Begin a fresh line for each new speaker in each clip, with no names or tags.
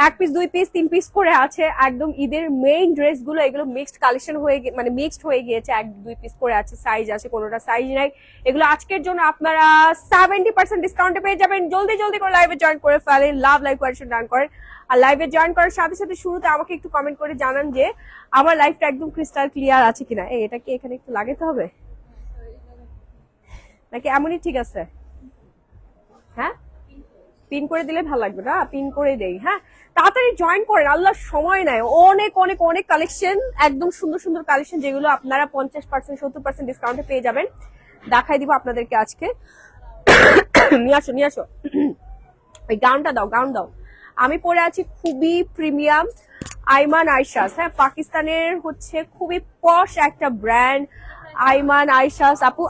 এক পিস, দুই পিস, তিন পিস করে আছে। একদম ঈদের মেইন ড্রেস গুলো, এগুলো মিক্সড কালেকশন হয়ে মানে মিক্সড হয়ে গিয়েছে। এক দুই পিস করে আছে, সাইজ আছে, কোনোটা সাইজ নাই। এগুলো আজকের জন্য আপনারা 70% ডিসকাউন্টে পেয়ে যাবেন। জলদি জলদি করে লাইভে জয়েন করে ফেলেন, লাভ লাইক কোয়ারেশন ডান করেন। আর লাইভে জয়েন করার সাথে সাথে শুরুতে আমাকে একটু কমেন্ট করে জানান যে আমার লাইভটা একদম ক্রিস্টাল ক্লিয়ার আছে কিনা। এটা কি এখানে একটু লাগাতে হবে নাকি এমনই ঠিক আছে? হ্যাঁ, পিন করে দিলে ভালো লাগবে না, পিন করে দেই। হ্যাঁ, তাড়াতাড়ি জয়েন করেন, আল্লাহ সময় নাই। অনেক অনেক অনেক কালেকশন, একদম সুন্দর সুন্দর কালেকশন, যেগুলো আপনারা 50% 70% ডিসকাউন্টে পেয়ে যাবেন। দেখাই দিব আপনাদেরকে আজকে। নিয়ে আসো নিয়ে আসো, ওই গাউনটা দাও, গাউন দাও। আমি পরে আছি খুবই প্রিমিয়াম আইমান আইশাস। হ্যাঁ, পাকিস্তানের হচ্ছে খুবই পশ একটা ব্র্যান্ড আইমান আইশাস। আপু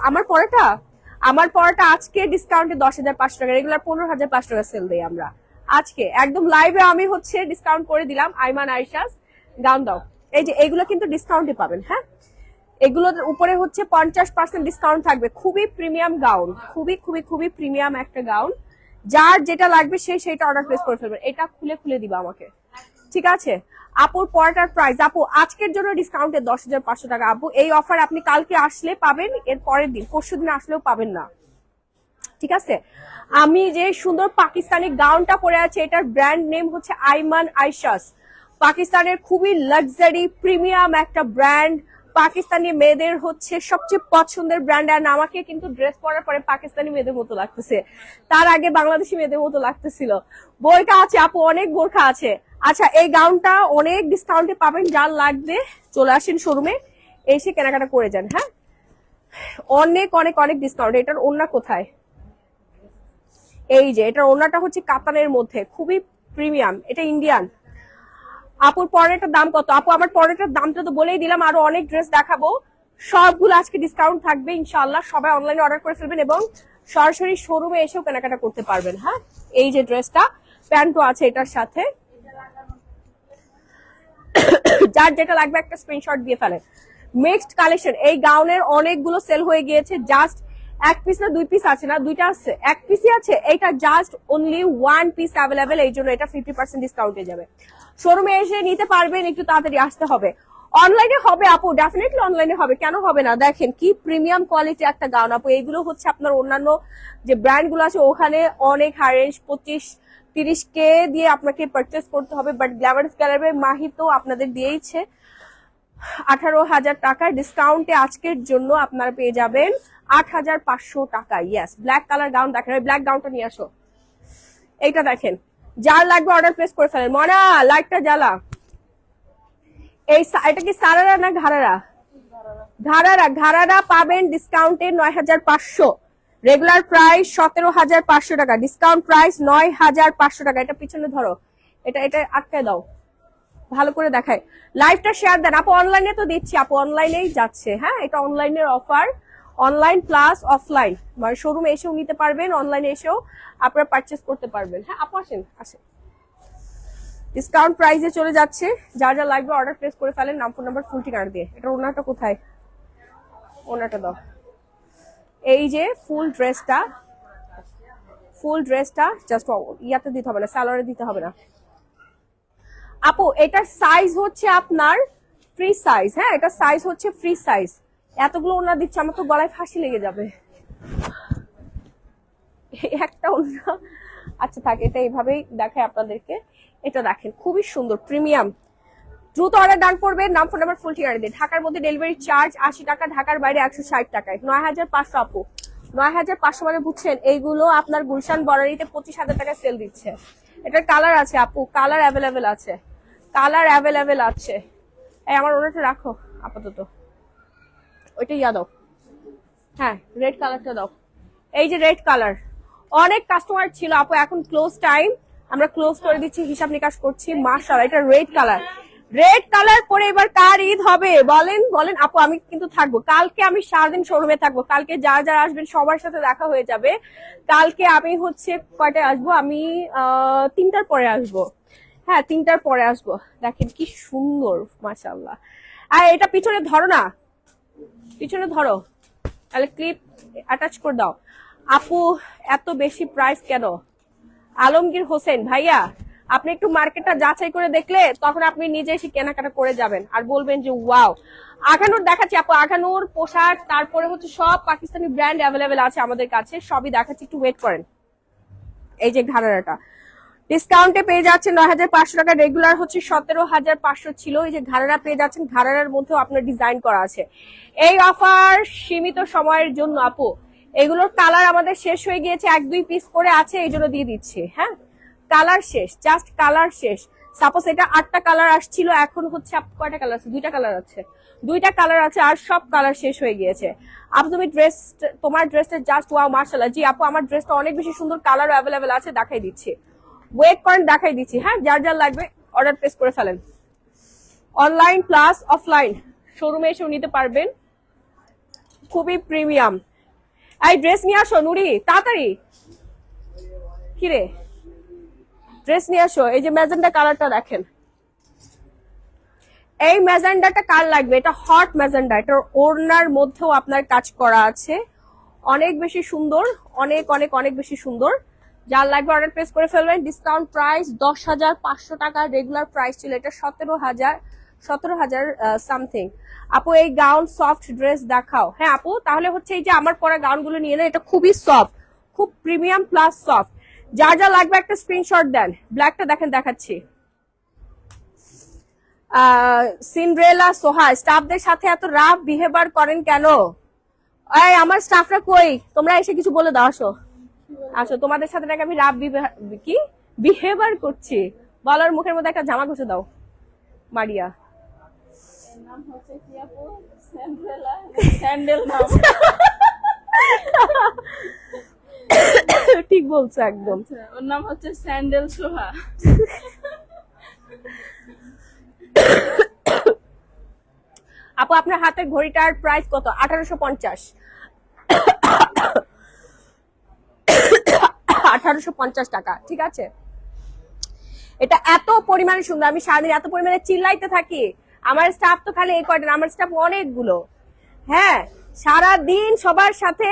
আমার পরাটা আজকে ডিসকাউন্টে 10,500 টাকা, রেগুলার 15,500 টাকা সেল দেই আমরা। আজকে একদম লাইভে আমি হচ্ছে ডিসকাউন্ট করে দিলাম। আইমান আইশাস গাউন দাও। এই যে এগুলো কিন্তু ডিসকাউন্টে পাবেন। হ্যাঁ, এগুলোর উপরে হচ্ছে 50% ডিসকাউন্ট থাকবে। খুবই প্রিমিয়াম গাউন, খুবই খুবই খুবই প্রিমিয়াম একটা গাউন। যার যেটা লাগবে সেটা অর্ডার প্লেস করে ফেলবেন। এটা খুলে খুলে দিবা আমাকে, ঠিক আছে? আপুর পরাটার প্রাইস, আপু আজকের জন্য ডিসকাউন্টে 10,500 টাকা। আপু এই অফার আপনি কালকে আসলে পাবেন, এর পরের দিন পরশু দিন আসলেও পাবেন না, ঠিক আছে? আমি যে সুন্দর পাকিস্তানি গাউনটা পরে আছে, এটার ব্র্যান্ড নেম হচ্ছে আইমান আইশাস। পাকিস্তানের খুবই লাক্সারি প্রিমিয়াম একটা ব্র্যান্ড। পাকিস্তানি মেয়েদের হচ্ছে সবচেয়ে পছন্দের ব্র্যান্ড। আর আমাকে কিন্তু ড্রেস পরার পরে পাকিস্তানি মেয়েদের মতো লাগতেছে, তার আগে বাংলাদেশি মেয়েদের মতো লাগতেছিল। বোরকা আছে আপু, অনেক বোরকা আছে। আচ্ছা, এই গাউনটা অনেক ডিসকাউন্টে পাবেন। যার লাগবে চলে আসেন শোরুমে, এসে কেনাকাটা করে যান। হ্যাঁ, অনেক অনেক অনেক ডিসকাউন্ট। এটার ওড়না কোথায়? এই যে এটার ওড়নাটা হচ্ছে কাতানের মধ্যে, খুবই প্রিমিয়াম। এটা ইন্ডিয়ান। আপুর পরেরটার দাম কত? আপু আমার পরেরটার দামটা তো বলেই দিলাম। আরো অনেক ড্রেস দেখাবো, সবগুলো আজকে ডিসকাউন্ট থাকবে ইনশাআল্লাহ। সবাই অনলাইনে অর্ডার করে ফেলবেন এবং সরাসরি শোরুমে এসেও কেনাকাটা করতে পারবেন। হ্যাঁ, এই যে ড্রেসটা, প্যান্টও আছে এটার সাথে। যার যেটা লাগবে একটা স্ক্রিনশট দিয়ে ফেলেন। মিক্সড কালেকশন, এই গাউনের অনেকগুলো সেল হয়ে গিয়েছে। জাস্ট এক পিস না দুই পিস আছে, না দুইটা আছে, এক পিসই আছে। এটা just only one piece available, এই জন্য এটা 50% ডিসকাউন্টে যাবে। শোরুমে এসে নিতে পারবেন, একটু তাড়াতাড়ি আসতে হবে। অনলাইনে হবে আপু, ডেফিনেটলি অনলাইনে হবে, কেন হবে না? দেখেন কি প্রিমিয়াম কোয়ালিটি একটা গাউন আপু। এইগুলো হচ্ছে আপনার অন্যান্য যে ব্র্যান্ড গুলো আছে ওখানে অনেক হাই রেঞ্জ, 25-30K দিয়ে আপনাকে পারচেস করতে হবে। বাট গ্ল্যামারাস গ্যালারি মাহি তো আপনাদের দিয়েইছে 18,000 টাকায়। ডিসকাউন্টে আজকের জন্য আপনারা পেয়ে যাবেন 8,500 টাকা। ইয়েস, ব্ল্যাক কালার গাউন দেখেন, ওই ব্ল্যাক গাউনটা নিয়ে আসো। এইটা দেখেন, যার লাগবে অর্ডার প্লেস করে ফেলেন। মনা লাইটটা জ্বালা। এটা কি সারারা না ঘাড়ারা? ঘাড়ারা পাবেন ডিসকাউন্টে 9,500। রেগুলার প্রাইস 17,500 টাকা, ডিসকাউন্ট প্রাইস 9,500 টাকা। এটা পিছনে ধরো, এটা আটকে দাও, ভালো করে দেখায়। লাইভটা শেয়ার দেন আপু। অনলাইনে তো দিচ্ছি আপু, অনলাইনেই যাচ্ছে। হ্যাঁ, এটা অনলাইনের অফার, অনলাইন প্লাস অফলাইন, মানে শোরুমে এসেও নিতে পারবেন, অনলাইনে এসেও আপনারা পারচেস করতে পারবেন। হ্যাঁ আপু আসেন, আসেন। ডিসকাউন্ট প্রাইসে চলে যাচ্ছে, যার যা লাগবে অর্ডার প্লেস করে ফেলেন নাম, ফোন নাম্বার, ফুল ঠিকানা দিয়ে। এটা ওনাটা কোথায়? ওনাটা দাও। এই যে ফুল ড্রেসটা জাস্ট ইয়াতে দিতে হবে না, সালোয়ারে দিতে হবে না আপু। এটার সাইজ হচ্ছে আপনার ফ্রি সাইজ। হ্যাঁ, এটা সাইজ হচ্ছে ফ্রি সাইজ। এতগুলো ওনা দিচ্ছে, আমার তো গলায় ফাঁসি লেগে যাবে। একটা ওনা, আচ্ছা থাক, এটা এইভাবেই দেখায় আপনাদেরকে। এটা দেখেন খুবই সুন্দর প্রিমিয়াম। দ্রুত অর্ডার ডান করবেন, নাম, ফোন নাম্বার, ফুল ঠিকানা দিয়ে। ঢাকার মধ্যে ডেলিভারি চার্জ 80 টাকা, ঢাকার বাইরে 160 টাকায়। 9,500 আপু, 9,500 মানে বুঝছেন, এইগুলো আপনার গুলশান বরারিতে 25,000 টাকা সেল দিচ্ছে। এটার কালার আছে আপু, কালার অ্যাভেলেবেল আছে, কালার অ্যাভেলেবেল আছে। এই আমার ওনাটা রাখো আপাতত, ওইটা ইয়া দাও। হ্যাঁ, রেড কালারটা দাও। এই যে রেড কালার, অনেক কাস্টমার ছিল আপু, এখন ক্লোজ টাইম, আমরা ক্লোজ করে দিচ্ছি, হিসাব নিকাশ করছি। মাশাআল্লাহ, এটা রেড কালার। রেড কালার পরে এবার কার ঈদ হবে বলেন বলেন আপু? আমি কিন্তু থাকবো কালকে, আমি সারাদিন শোরুমে থাকবো কালকে। যারা আসবেন সবার সাথে দেখা হয়ে যাবে কালকে। আমি হচ্ছে কয়টায় আসবো? আমি 3টার পরে আসবো। হ্যাঁ, 3টার পরে আসবো। দেখেন কি সুন্দর, মাশাআল্লাহ। আর এটা পিছনে ধরো না, পিছনে ধরো, তাহলে ক্লিপ অ্যাটাচ করে দাও। আপু এত বেশি প্রাইস কেন? আলমগীর হোসেন ভাইয়া, আপনি একটু মার্কেটটা যাচাই করে দেখলে তখন আপনি নিজে এসে কেনাকাটা করে যাবেন আর বলবেন যে ওয়াও। আঘানুর দেখাচ্ছি আপু, আঘানুর পোশাক, তারপরে হচ্ছে সব পাকিস্তানি ব্র্যান্ড অ্যাভেলেবেল আছে আমাদের কাছে, সবই দেখাচ্ছি, একটু ওয়েট করেন। এই যে ঘাড়ারাটা ডিসকাউন্টে পেয়ে যাচ্ছেন ৯,৫০০ টাকা, রেগুলার হচ্ছে ১৭,৫০০ ছিল। এই যে ঘাড়ারা পেয়ে যাচ্ছেন, ঘাড়ারার মধ্যেও আপনার ডিজাইন করা আছে। এই অফার সীমিত সময়ের জন্য আপু, এগুলোর কালার আমাদের শেষ হয়ে গিয়েছে, ১-২ পিস করে আছে, এই জন্য দিয়ে দিচ্ছি। হ্যাঁ, কালার শেষ, জাস্ট কালার শেষ। সাপোজ এটা ৮টা কালার আসছিল, এখন হচ্ছে কয়টা কালার আছে? 2টা কালার আছে, 2টা কালার আছে, আর সব কালার শেষ হয়ে গিয়েছে। আপু তুমি তোমার ড্রেসটা জাস্ট ওয়াও মাশাআল্লাহ। জি আপু আমার ড্রেসটা অনেক বেশি সুন্দর, কালার অ্যাভেলেবেল আছে, দেখাই দিচ্ছি। ওয়েট করেন, দেখাই দিচ্ছি। হ্যাঁ, যার যার লাগবে অর্ডার প্লেস করে ফেলেন। অনলাইন প্লাস অফলাইন শোরুমে এসেও নিতে পারবেন, খুবই প্রিমিয়াম। এই ড্রেস নিয়ে আসো নুরি, তাড়াতাড়ি। কিরে, ড্রেস নিয়ে আসো। এই যে ম্যাজেন্ডা কালারটা দেখেন, এই ম্যাজেন্ডাটা কার লাগবে? এটা হট ম্যাজেন্ডা, এটার ওড়নার মধ্যেও আপনার কাজ করা আছে, অনেক বেশি সুন্দর, অনেক অনেক অনেক বেশি সুন্দর। যার লাগবে অর্ডার প্লেস করে ফেলবেন। ডিসকাউন্ট প্রাইস ১০,৫০০ টাকা, রেগুলার প্রাইস ছিল এটা ১৭,০০০ সামথিং। আপু এই গাউন সফট ড্রেস দেখাও। হ্যাঁ আপু, তাহলে হচ্ছে এই যে আমার পরা গাউনগুলো নিয়ে নেন, এটা খুবই সফট, খুব প্রিমিয়াম প্লাস সফট। যার যা লাগবে একটা স্ক্রিনশট দেন। ব্ল্যাকটা দেখেন, দেখাচ্ছি। সিন্ড্রেলা সোহা, স্টাফদের সাথে এত রাফ বিহেভিয়ার করেন কেন? এই আমার স্টাফরা কই? তোমরা এসে কিছু বলে দাও, আসো আসো। তোমাদের সাথে নাকি আমি রাফ বিহেভিয়ার করছি? বলার মুখের মধ্যে একটা জামা ঘুষে দাও মারিয়া। ঠিক বলছো একদম।
ওর নাম হচ্ছে স্যান্ডেল সোহা।
আপু আপনার হাতের ঘড়িটার প্রাইস কত? ১৮৫০। ১৮৫০ টাকা, ঠিক আছে। এটা এত পরিমাণে সুন্দর, আমি সারাদিন এত পরিমাণে চিল্লাইতে থাকি। আমার স্টাফ তো খালি এই কয়টা, আমার স্টাফ অনেকগুলো। হ্যাঁ, সারাদিন সবার সাথে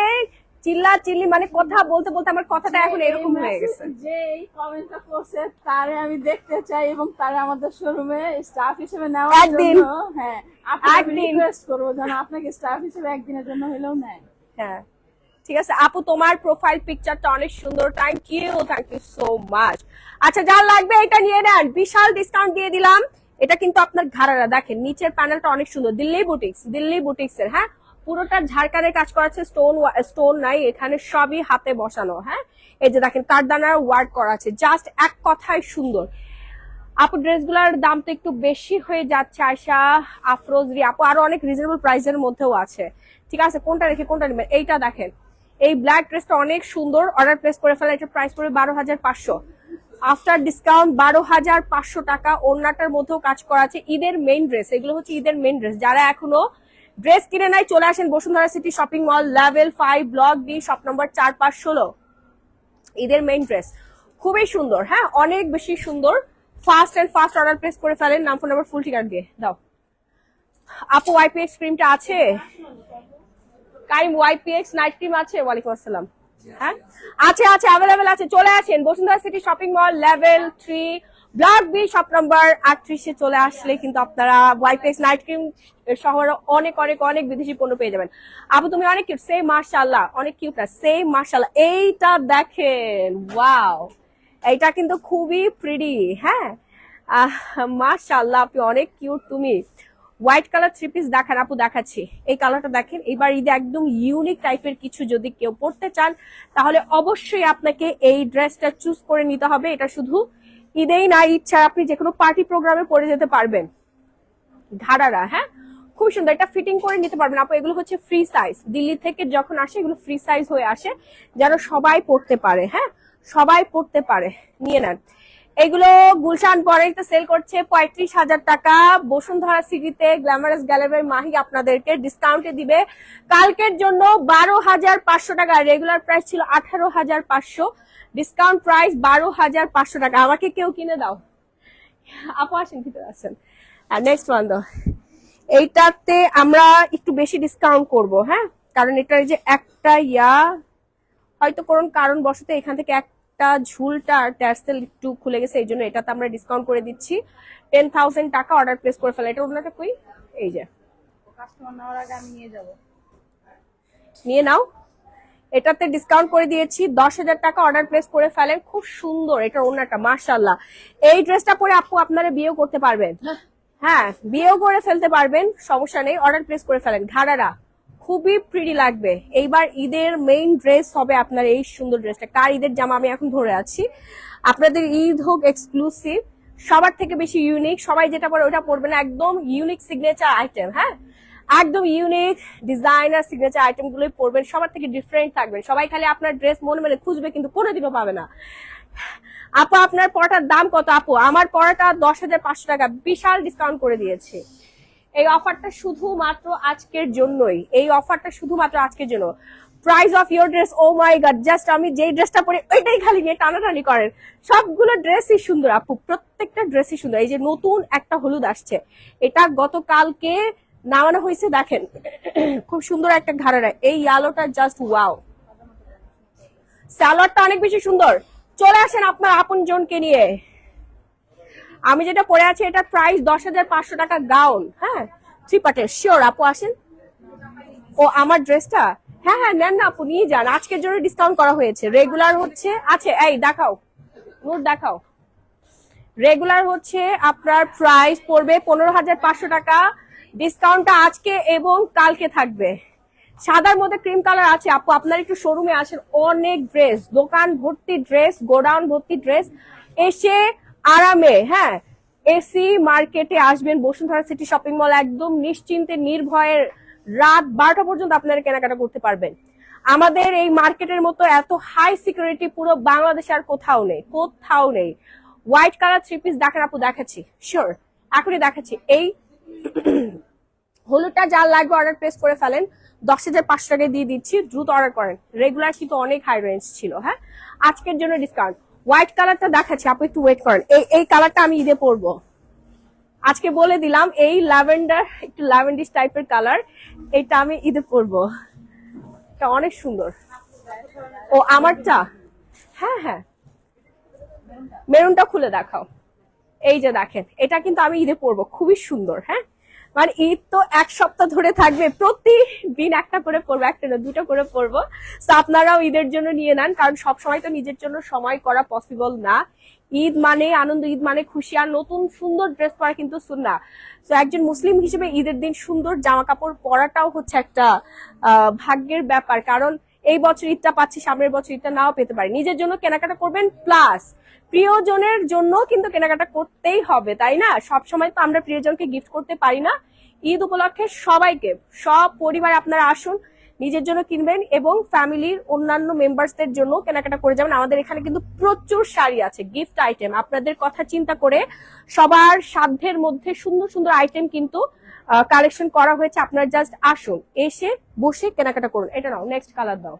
চিল্লা চিল্লি, মানে কথা বলতে বলতে আমার কথাটা এখন এরকম হয়ে গেছে।
যে এই কমেন্টটা করছে তারে আমি দেখতে চাই এবং তারে আমাদের শোরুমে স্টাফ হিসেবে নেওয়ার
একদিন।
জন্য হ্যাঁ আপনাকে রিকোয়েস্ট করবো যেন আপনাকে স্টাফ হিসেবে একদিনের জন্য হলেও নেয়।
হ্যাঁ ঠিক আছে আপু, তোমার প্রোফাইল পিকচারটা অনেক সুন্দর, থ্যাংক ইউ সো মাচ। আচ্ছা, যার লাগবে এটা নিয়ে নেন, বিশাল ডিসকাউন্ট দিয়ে দিলাম। এটা কিন্তু আপনার ঘাড়ারা দেখেন, নিচের প্যানেলটা অনেক সুন্দর, দিল্লি বুটিক্স এর। হ্যাঁ, পুরোটা ঝাড়কারে কাজ করা আছে, স্টোন নাই এখানে, সবই হাতে বসানো। হ্যাঁ, এই যে দেখেন কারদানার ওয়ার্ক করা আছে, জাস্ট এক কথায় সুন্দর। আপু ড্রেসগুলোর দাম তো একটু বেশি হয়ে যাচ্ছে আয়শা আফরোজরি আপু, আরো অনেক রিজনেবল প্রাইসের মধ্যেও আছে। ঠিক আছে, কোনটা রেখে কোনটা নেবেন? এইটা দেখেন, এই ব্ল্যাক ড্রেসটা অনেক সুন্দর, অর্ডার প্লেস করে ফেলা। এটা প্রাইস পড়বে ১২,৫০০, আফটার ডিসকাউন্ট ১২,৫০০ টাকা। ওড়নাটার মধ্যেও কাজ করা আছে, ঈদের মেইন ড্রেস, এগুলো হচ্ছে ঈদের মেইন ড্রেস। যারা এখনো ড্রেস কিনে নাই চলে আসেন Bashundhara city shopping mall, level 5 block D, shop number ৪-৫-১৬। ঈদের মেইন ড্রেস খুবই সুন্দর। হ্যাঁ, অনেক বেশি সুন্দর। ফাস্ট অর্ডার প্লেস করে ফেলেন, নাম ফোন নাম্বার ফুল ঠিকানা দিয়ে দাও। আপু ওয়াইপিএক্স ক্রিমটা আছে? কাইম ওয়াইপিএক্স নাইট ক্রিম আছে? ওয়ালাইকুম আসসালাম। হ্যাঁ আছে আছে, অ্যাভেলেবেল আছে, চলে আসেন Bashundhara city shopping mall, level 3 block B, shop number ৩৮-এ চলে আসলে কিন্তু আপনারা ওয়াইপিএক্স নাইট ক্রিম শহরে অনেক অনেক অনেক বিদেশি পণ্য পেয়ে যাবেন। আপু তুমি অনেক কিউট, সেম মাশাআল্লাহ, অনেক কিউট না, সেম মাশাআল্লাহ। এইটা দেখেন, ওয়াও, এইটা কিন্তু খুবই প্রিটি। হ্যাঁ মাশাআল্লাহ, আপনি অনেক কিউট। তুমি হোয়াইট কালার 3 পিস দেখান আপু, দেখাচ্ছি। এই কালারটা দেখেন, এবার ঈদে একদম ইউনিক টাইপের কিছু যদি কেউ পড়তে চান তাহলে অবশ্যই আপনাকে এই ড্রেসটা চুজ করে নিতে হবে। এটা শুধু ঈদেই না, ইচ্ছা আপনি যে কোনো পার্টি প্রোগ্রামে পরে যেতে পারবেন। ঘাড়ারা, হ্যাঁ খুব সুন্দর, এটা ফিটিং করে নিতে পারবেন আপু। এগুলো হচ্ছে ফ্রি সাইজ, দিল্লি থেকে যখন আসে এগুলো ফ্রি সাইজ হয়ে আসে, যেন সবাই পড়তে পারে। হ্যাঁ, সবাই পড়তে পারে, নিয়ে নেন। এগুলো গুলশান পরেতে সেল করছে ৩৫,০০০ টাকা। বসুন্ধরা সিটিতে গ্ল্যামারাস গ্যালারি মাহি আপনাদেরকে ডিসকাউন্টে দিবে কালকের জন্য ১২,৫০০ টাকা। রেগুলার প্রাইস ছিল ১৮,৫০০, ডিসকাউন্ট প্রাইস ১২,৫০০ টাকা। আমাকে কেউ কিনে দাও আপু, আসেন ভিতরে আসেন। নেক্সট ওয়ান দাও। এইটাতে আমরা একটু বেশি ডিসকাউন্ট করব। হ্যাঁ, কারণ এটার যে একটা হয়তো কোন কারণ বশত এখান থেকে একটা ঝুলটা ট্যাসেল একটু খুলে গেছে, এই জন্য এটাতে আমরা ডিসকাউন্ট করে দিচ্ছি 10,000 টাকা। অর্ডার প্লেস করে ফেলা। এটা ওনাটা কই, এই যে
কাস্টমার নেওয়ার আগে আমি নিয়ে যাব।
নিয়ে নাও। এটাতে ডিসকাউন্ট করে দিয়েছি 10,000 টাকা। অর্ডার প্লেস করে ফেলেন। খুব সুন্দর এটা ওনাটা, মাশাআল্লাহ। এই ড্রেসটা পরে আপু আপনারা বিয়েও করতে পারবেন। হ্যাঁ, বিয়েও করে ফেলতে পারবেন, সমস্যা নেই। অর্ডার প্লেস করে ফেলেন। ঘাড়ারা খুবই প্রিটি লাগবে। এইবার ঈদের মেইন ড্রেস হবে আপনার এই সুন্দর ড্রেসটা। কার ঈদের জামা আমি এখন ধরে আছি। আপনাদের ঈদ হোক এক্সক্লুসিভ, সবার থেকে বেশি ইউনিক। সবাই যেটা পরে ওটা পরবে না, একদম ইউনিক সিগনেচার আইটেম। হ্যাঁ, একদম ইউনিক ডিজাইনার সিগনেচার আইটেম গুলোই পরবেন, সবার থেকে ডিফারেন্ট থাকবেন। সবাই খালি আপনার ড্রেস মনে মনে খুঁজবে, কিন্তু কোনোদিনও পাবে না। আপু আপনার পড়াটার দাম কত? আপু আমার পড়াটা 10,500 টাকা, বিশাল ডিসকাউন্ট করে দিয়েছে। এই অফারটা শুধুমাত্র আজকের জন্যই, এই অফারটা শুধুমাত্র আজকের জন্য। Price of your dress, oh my god, just আমি যেই ড্রেসটা পরে ওইটাই খালি নিয়ে টানাটানি করেন। সবগুলো ড্রেসই সুন্দর আপু, প্রত্যেকটা ড্রেসই সুন্দর। এই যে নতুন একটা হলুদ আসছে, এটা গতকালকে নামানো হয়েছে, দেখেন খুব সুন্দর একটা ঘাড়ারা। এই ইয়ালোটা জাস্ট ওয়াও, সালোয়ারটা অনেক বেশি সুন্দর। চলে আসেন আপনার আপন জনকে নিয়ে। আমি যেটা পরে আছি এটা প্রাইস 10,500 টাকা গাউন। হ্যাঁ, থ্রি পার্টের। শিওর আপু আসেন। ও আমার ড্রেসটা, হ্যাঁ হ্যাঁ নেন না আপু, নিয়ে যান। আজকের জন্য ডিসকাউন্ট করা হয়েছে। রেগুলার হচ্ছে আছে, এই দেখাও নোট দেখাও। রেগুলার হচ্ছে আপনার প্রাইস পড়বে 15,500 টাকা। ডিসকাউন্টটা আজকে এবং কালকে থাকবে। সাদার মধ্যে ক্রিম কালার আছে আপু, আপনার একটু শোরুমে আসেন। অনেক ড্রেস, দোকান ভর্তি ড্রেস, গোডাউন ভর্তি ড্রেস। এসে আরামে, হ্যাঁ, এসি মার্কেটে আসবেন, বসুন্ধরা সিটি শপিং মল, একদম নিশ্চিন্তে নির্ভয়ে রাত 12টা পর্যন্ত আপনারা কেনাকাটা করতে পারবেন। আমাদের এই মার্কেটের মতো এত হাই সিকিউরিটি পুরো বাংলাদেশে আর কোথাও নেই, কোথাও নেই। হোয়াইট কালার থ্রি পিস দেখেন আপু, দেখাচ্ছি, শিওর এখনই দেখাচ্ছি। এই হলুদটা যার লাগবে অর্ডার প্লেস করে ফেলেন। 10,500 টাকায় দিয়ে দিচ্ছি, দ্রুত অর্ডার করেন। রেগুলার কিন্তু অনেক হাই রেঞ্জ ছিল। হ্যাঁ, আজকের জন্য ডিসকাউন্ট। হোয়াইট কালারটা দেখাচ্ছি আপু, একটু ওয়েট করেন। এই কালারটা আমি ঈদে পরবো, আজকে বলে দিলাম। এই ল্যাভেন্ডার, একটু ল্যাভেন্ডিশ টাইপের কালার, এটা আমি ঈদে পরবো। এটা অনেক সুন্দর। ও আমারটা, হ্যাঁ হ্যাঁ, মেরুনটা খুলে দেখাও। এই যে দেখেন, এটা কিন্তু আমি ঈদে পরবো, খুবই সুন্দর। হ্যাঁ, মানে ঈদ তো এক সপ্তাহ ধরে থাকবে, প্রতিদিন একটা করে পরবো, একটা না দুটো করে পরবো। তো আপনারাও ঈদের জন্য নিয়ে নেন, কারণ সব সময় তো নিজের জন্য সময় করা পসিবল না। ঈদ মানে আনন্দ, ঈদ মানে খুশি, আর নতুন সুন্দর ড্রেস পরা কিন্তু সুন্নাহ। তো একজন মুসলিম হিসেবে ঈদের দিন সুন্দর জামা কাপড় পরাটাও হচ্ছে একটা ভাগ্যের ব্যাপার। কারণ এই বছর ঈদটা পাচ্ছি, সামনের বছর ঈদটা নাও পেতে পারি। নিজের জন্য কেনাকাটা করবেন, প্লাস প্রিয়জনের জন্য কিন্তু কেনাকাটা করতেই হবে, তাই না? সব সময় তো আমরা প্রিয়জনকে গিফট করতে পারি না। ঈদ উপলক্ষে সবাইকে, সব পরিবার আপনারা আসুন, নিজের জন্য কিনবেন এবং ফ্যামিলির অন্যান্য মেম্বার্সদের জন্য কেনাকাটা করে যাবেন। আমাদের এখানে কিন্তু প্রচুর শাড়ি আছে, গিফট আইটেম। আপনাদের কথা চিন্তা করে সবার সাধ্যের মধ্যে সুন্দর সুন্দর আইটেম কিন্তু কালেকশন করা হয়েছে। আপনারা জাস্ট আসুন, এসে বসে কেনাকাটা করুন। এটা নাও, নেক্সট কালার দাও।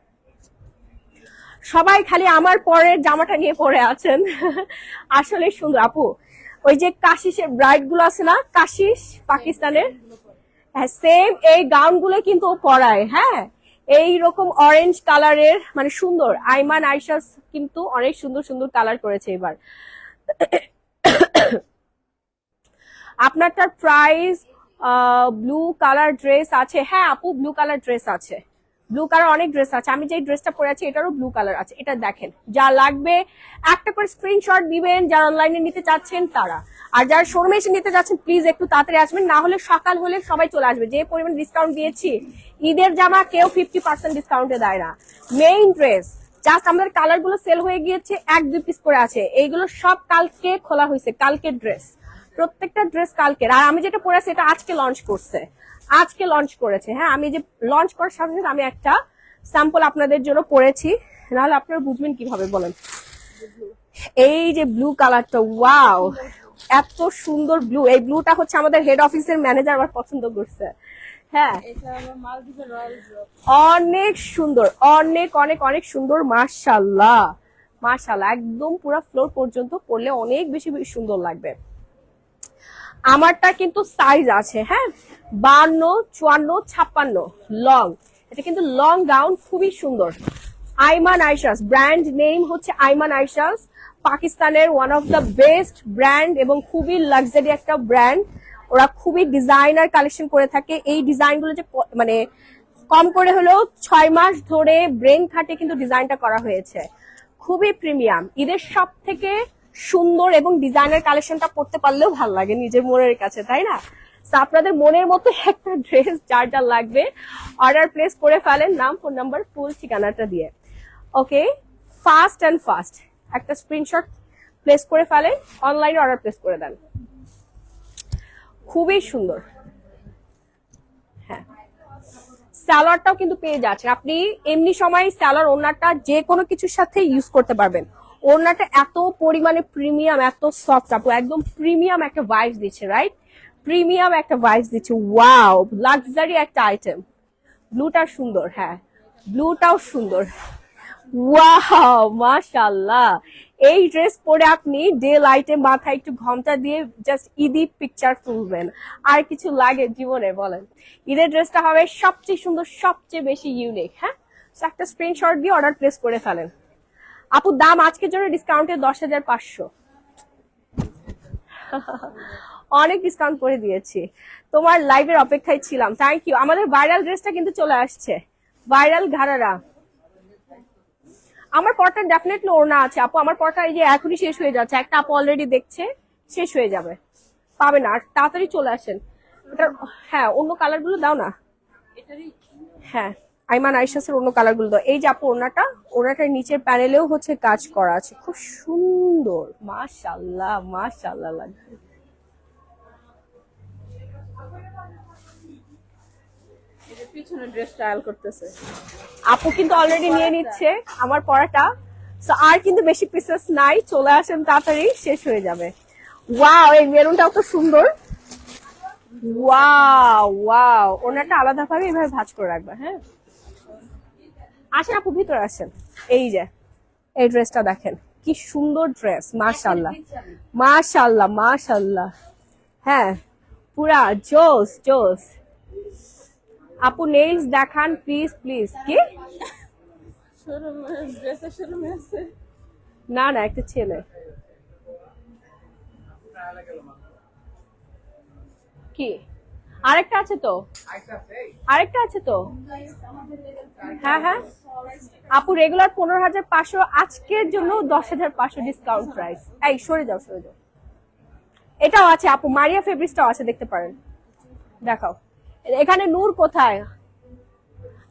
সবাই খালি আমার পরের জামাটা নিয়ে পরে আছেন। আসলে সুন্দর আপু। ওই যে কাশিসের ব্রাইড গুলো আছে না, কাশিস পাকিস্তানের, হ্যাঁ সেম এই গাউন গুলো কিন্তু পরায়। হ্যাঁ, এইরকম অরেঞ্জ কালারের, মানে সুন্দর। আইমান আইশা কিন্তু অনেক সুন্দর সুন্দর কালার করেছে এবার। আপনারটার প্রাইস ব্লু কালার ড্রেস আছে। হ্যাঁ আপু, ব্লু কালার ড্রেস আছে, ব্লু কালার অনেক ড্রেস আছে। আমি যে ড্রেসটা পরে আছি এটারও ব্লু কালার আছে। এটা দেখেন, যা লাগবে একটা করে স্ক্রিনশট দিবেন যারা অনলাইনে নিতে চাচ্ছেন তারা। আর যারা শোরুমে এসে নিতে চাচ্ছেন প্লিজ একটু তাড়াতাড়ি আসবেন, না হলে সকাল হলে সবাই চলে আসবে। যে পরিমাণ ডিসকাউন্ট দিয়েছি, ঈদের জামা কেউ 50% ডিসকাউন্টে দেয় না। মেইন ড্রেস জাস্ট আমাদের কালার গুলো সেল হয়ে গিয়েছে, 1-2 পিস করে আছে। এইগুলো সব কালকে খোলা হয়েছে, কালকের ড্রেস, প্রত্যেকটা ড্রেস কালকের। আর আমি যেটা পরে আছি এটা আজকে লঞ্চ করছে, আজকে লঞ্চ করেছে। হ্যাঁ, আমি যে লঞ্চ করার সাথে সাথে আমি একটা স্যাম্পল আপনাদের জন্য পরেছি, নাহলে আপনারা বুঝবেন কিভাবে বলেন। এই যে ব্লু কালারটা, ওয়াও, এত সুন্দর ব্লু। এই ব্লুটা হচ্ছে আমাদের হেড অফিসের ম্যানেজার আমার পছন্দ করছে। হ্যাঁ, অনেক সুন্দর, অনেক অনেক অনেক সুন্দর। মাশাআল্লাহ মাশাআল্লাহ, একদম পুরো ফ্লোর পর্যন্ত পরলে অনেক বেশি সুন্দর লাগবে। আমারটা কিন্তু সাইজ আছে, হ্যাঁ, 52, 54, 56 লং। এটা কিন্তু লং গাউন, খুবই সুন্দর। আইমান আইশাস, ব্র্যান্ড নেম হচ্ছে আইমান আইশাস, পাকিস্তানের one of the best brand এবং খুবই লাক্সারি একটা ব্র্যান্ড। ওরা খুবই ডিজাইনার কালেকশন করে থাকে। এই ডিজাইন গুলো যে মানে কম করে হলেও 6 মাস ধরে ব্রেন খাটে কিন্তু ডিজাইনটা করা হয়েছে, খুবই প্রিমিয়াম। ঈদের সব থেকে সুন্দর এবং ডিজাইনার কালেকশনটা পড়তে পারলেও ভালো লাগে নিজের মনের কাছে, তাই না? আপনাদের মনের মতো একটা ড্রেস যার যার লাগবে অর্ডার প্লেস করে ফেলেন, নাম, ফোন নাম্বার, ফুল ঠিকানাটা দিয়ে। ওকে, ফাস্ট অ্যান্ড ফাস্ট একটা স্ক্রিনশট প্লেস করে ফেলেন, অনলাইনে অর্ডার প্লেস করে দেন। খুবই সুন্দর। হ্যাঁ, সালোয়ারটাও কিন্তু পেয়ে যাচ্ছেন আপনি। এমনি সময় সালোয়ার ওড়নাটা যে কোনো কিছুর সাথে ইউজ করতে পারবেন। ওড়নাটা এত পরিমাণে প্রিমিয়াম, এত সফট, আপু একদম প্রিমিয়াম একটা ভাইবস দিচ্ছে, রাইট? প্রিমিয়াম একটা ভাইবস দিচ্ছে। ওয়াও, লাক্সারি একটা আইটেম। ব্লুটা সুন্দর, হ্যাঁ ব্লুটাও সুন্দর। ওয়াও, মাশাআল্লাহ। এই ড্রেস পরে আপনি ডে লাইটে মাথায় একটু ঘোমটা দিয়ে জাস্ট ঈদি পিকচার তুলবেন, আর কিছু লাগে জীবনে বলেন? ঈদের ড্রেসটা হবে সবচেয়ে সুন্দর, সবচেয়ে বেশি ইউনিক। হ্যাঁ, একটা স্ক্রিনশট দিয়ে অর্ডার প্লেস করে ফেলেন। আপু দাম আজকের জন্য ডিসকাউন্টে 10,500। অনেক ডিসকাউন্ট করে দিয়েছি, তোমার লাইভের অপেক্ষায় ছিলাম। Thank you. আমাদের ভাইরাল ড্রেসটা কিন্তু চলে আসছে, ভাইরাল ঘাড়ারা। আমার পরটা ডেফিনেটলি ওড়না আছে আপু, আমার পরটা এই যে এখনই শেষ হয়ে যাচ্ছে, একটা আপু অলরেডি দেখছে, শেষ হয়ে যাবে, পাবে না। আর তাড়াতাড়ি চলে আসেন। এটা হ্যাঁ, অন্য কালার গুলো দাও না। হ্যাঁ, আইমান আইশাসের অন্য কালার গুলো দাও। এই যে আপু ওড়নাটার নিচের প্যানেলেও হচ্ছে কাজ করা আছে, খুব সুন্দর। মাশাআল্লাহ, মাশাআল্লাহ লাগবে।
পিছনে ড্রেস স্টাইল করতেছে
আপু কিন্তু অলরেডি নিয়ে নিচ্ছে আমার পরাটা। আর কিন্তু বেশি পিসেস নাই, চলে আসেন তাড়াতাড়ি, শেষ হয়ে যাবে। ওয়াও, এই মেরুনটাও তো সুন্দর। ওয়াও ওয়াও, ওনাটা আলাদা ভাবে এভাবে ভাঁজ করে রাখবে। হ্যাঁ, আসেন আপু, ভিতরে আসেন। এই যে এই ড্রেসটা দেখেন, কি সুন্দর ড্রেস। মাশাআল্লাহ, মাশাআল্লাহ, মাশাআল্লাহ। হ্যাঁ, পুরা জোস জোস। আপু নেইলস দেখান প্লিজ, প্লিজ। কি
শোরুমে, ড্রেসের শোরুমে আছে?
না না, একটা ছেলে। কি আরেকটা আছে তো, আরেকটা আছে তো। হ্যাঁ হ্যাঁ আপু, রেগুলার 15,500, আজকের জন্য 10,500 ডিসকাউন্ট প্রাইস। এই সরে যাও, সরে যাও। এটাও আছে আপু, মারিয়া ফেব্রিক্সটাও আছে, দেখতে পারেন। দেখাও। এখানে নূর কোথায়?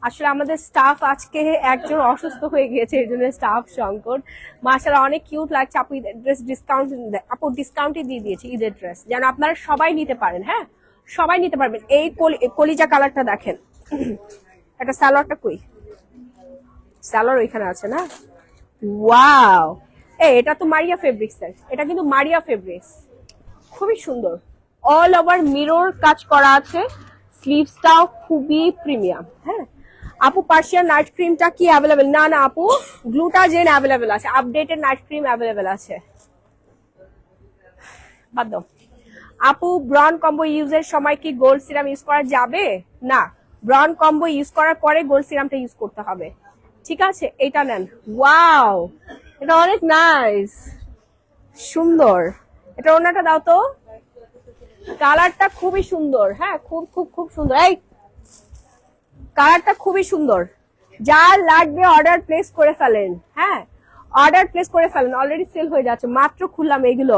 আসলে আমাদের স্টাফ আজকে একজন অসুস্থ হয়ে গিয়েছে, এর জন্য স্টাফ সংকট। মাশাআল্লাহ, অনেক কিউট লাগছে আপু। ঈদের ড্রেস ডিসকাউন্ট, আপু ডিসকাউন্টই দিয়ে দিয়েছি ঈদের ড্রেস, যেন আপনারা সবাই নিতে পারেন। হ্যাঁ, সবাই নিতে পারবেন। এই কলিজা কালারটা দেখেন, একটা সালোয়ারটা কই? সালোয়ার ওইখানে আছে না? ওয়াও, এটা তো মারিয়া ফেব্রিক্স এর, এটা কিন্তু মারিয়া ফেব্রিক্স, খুবই সুন্দর। অল ওভার মিরর কাজ করা আছে, স্লিভসটাও খুবই প্রিমিয়াম। হ্যাঁ আপু, পার্সিয়ান নাইট ক্রিমটা কি অ্যাভেলেবেল? না না আপু, গ্লুটা জেন অ্যাভেলেবেল আছে, আপডেটেড নাইট ক্রিম অ্যাভেলেবেল আছে। বাদ দাও আপু, ব্রন কম্বো ইউজের সময় কি গোল্ড সিরাম ইউজ করা যাবে? না, ব্রন কম্বো ইউজ করার পরে গোল্ড সিরামটা ইউজ করতে হবে। ঠিক আছে, এটা নেন। ওয়াও, এটা অনেক নাইস, সুন্দর। এটা ওনাটা দাও তো, কালারটা খুবই সুন্দর। হ্যাঁ, খুব খুব খুব সুন্দর। এই কালারটা খুবই সুন্দর। যার লাগবে অর্ডার প্লেস করে ফেলেন। হ্যাঁ, অর্ডার প্লেস করে ফেলেন, অলরেডি সেল হয়ে যাচ্ছে। মাত্র খুললাম এইগুলো,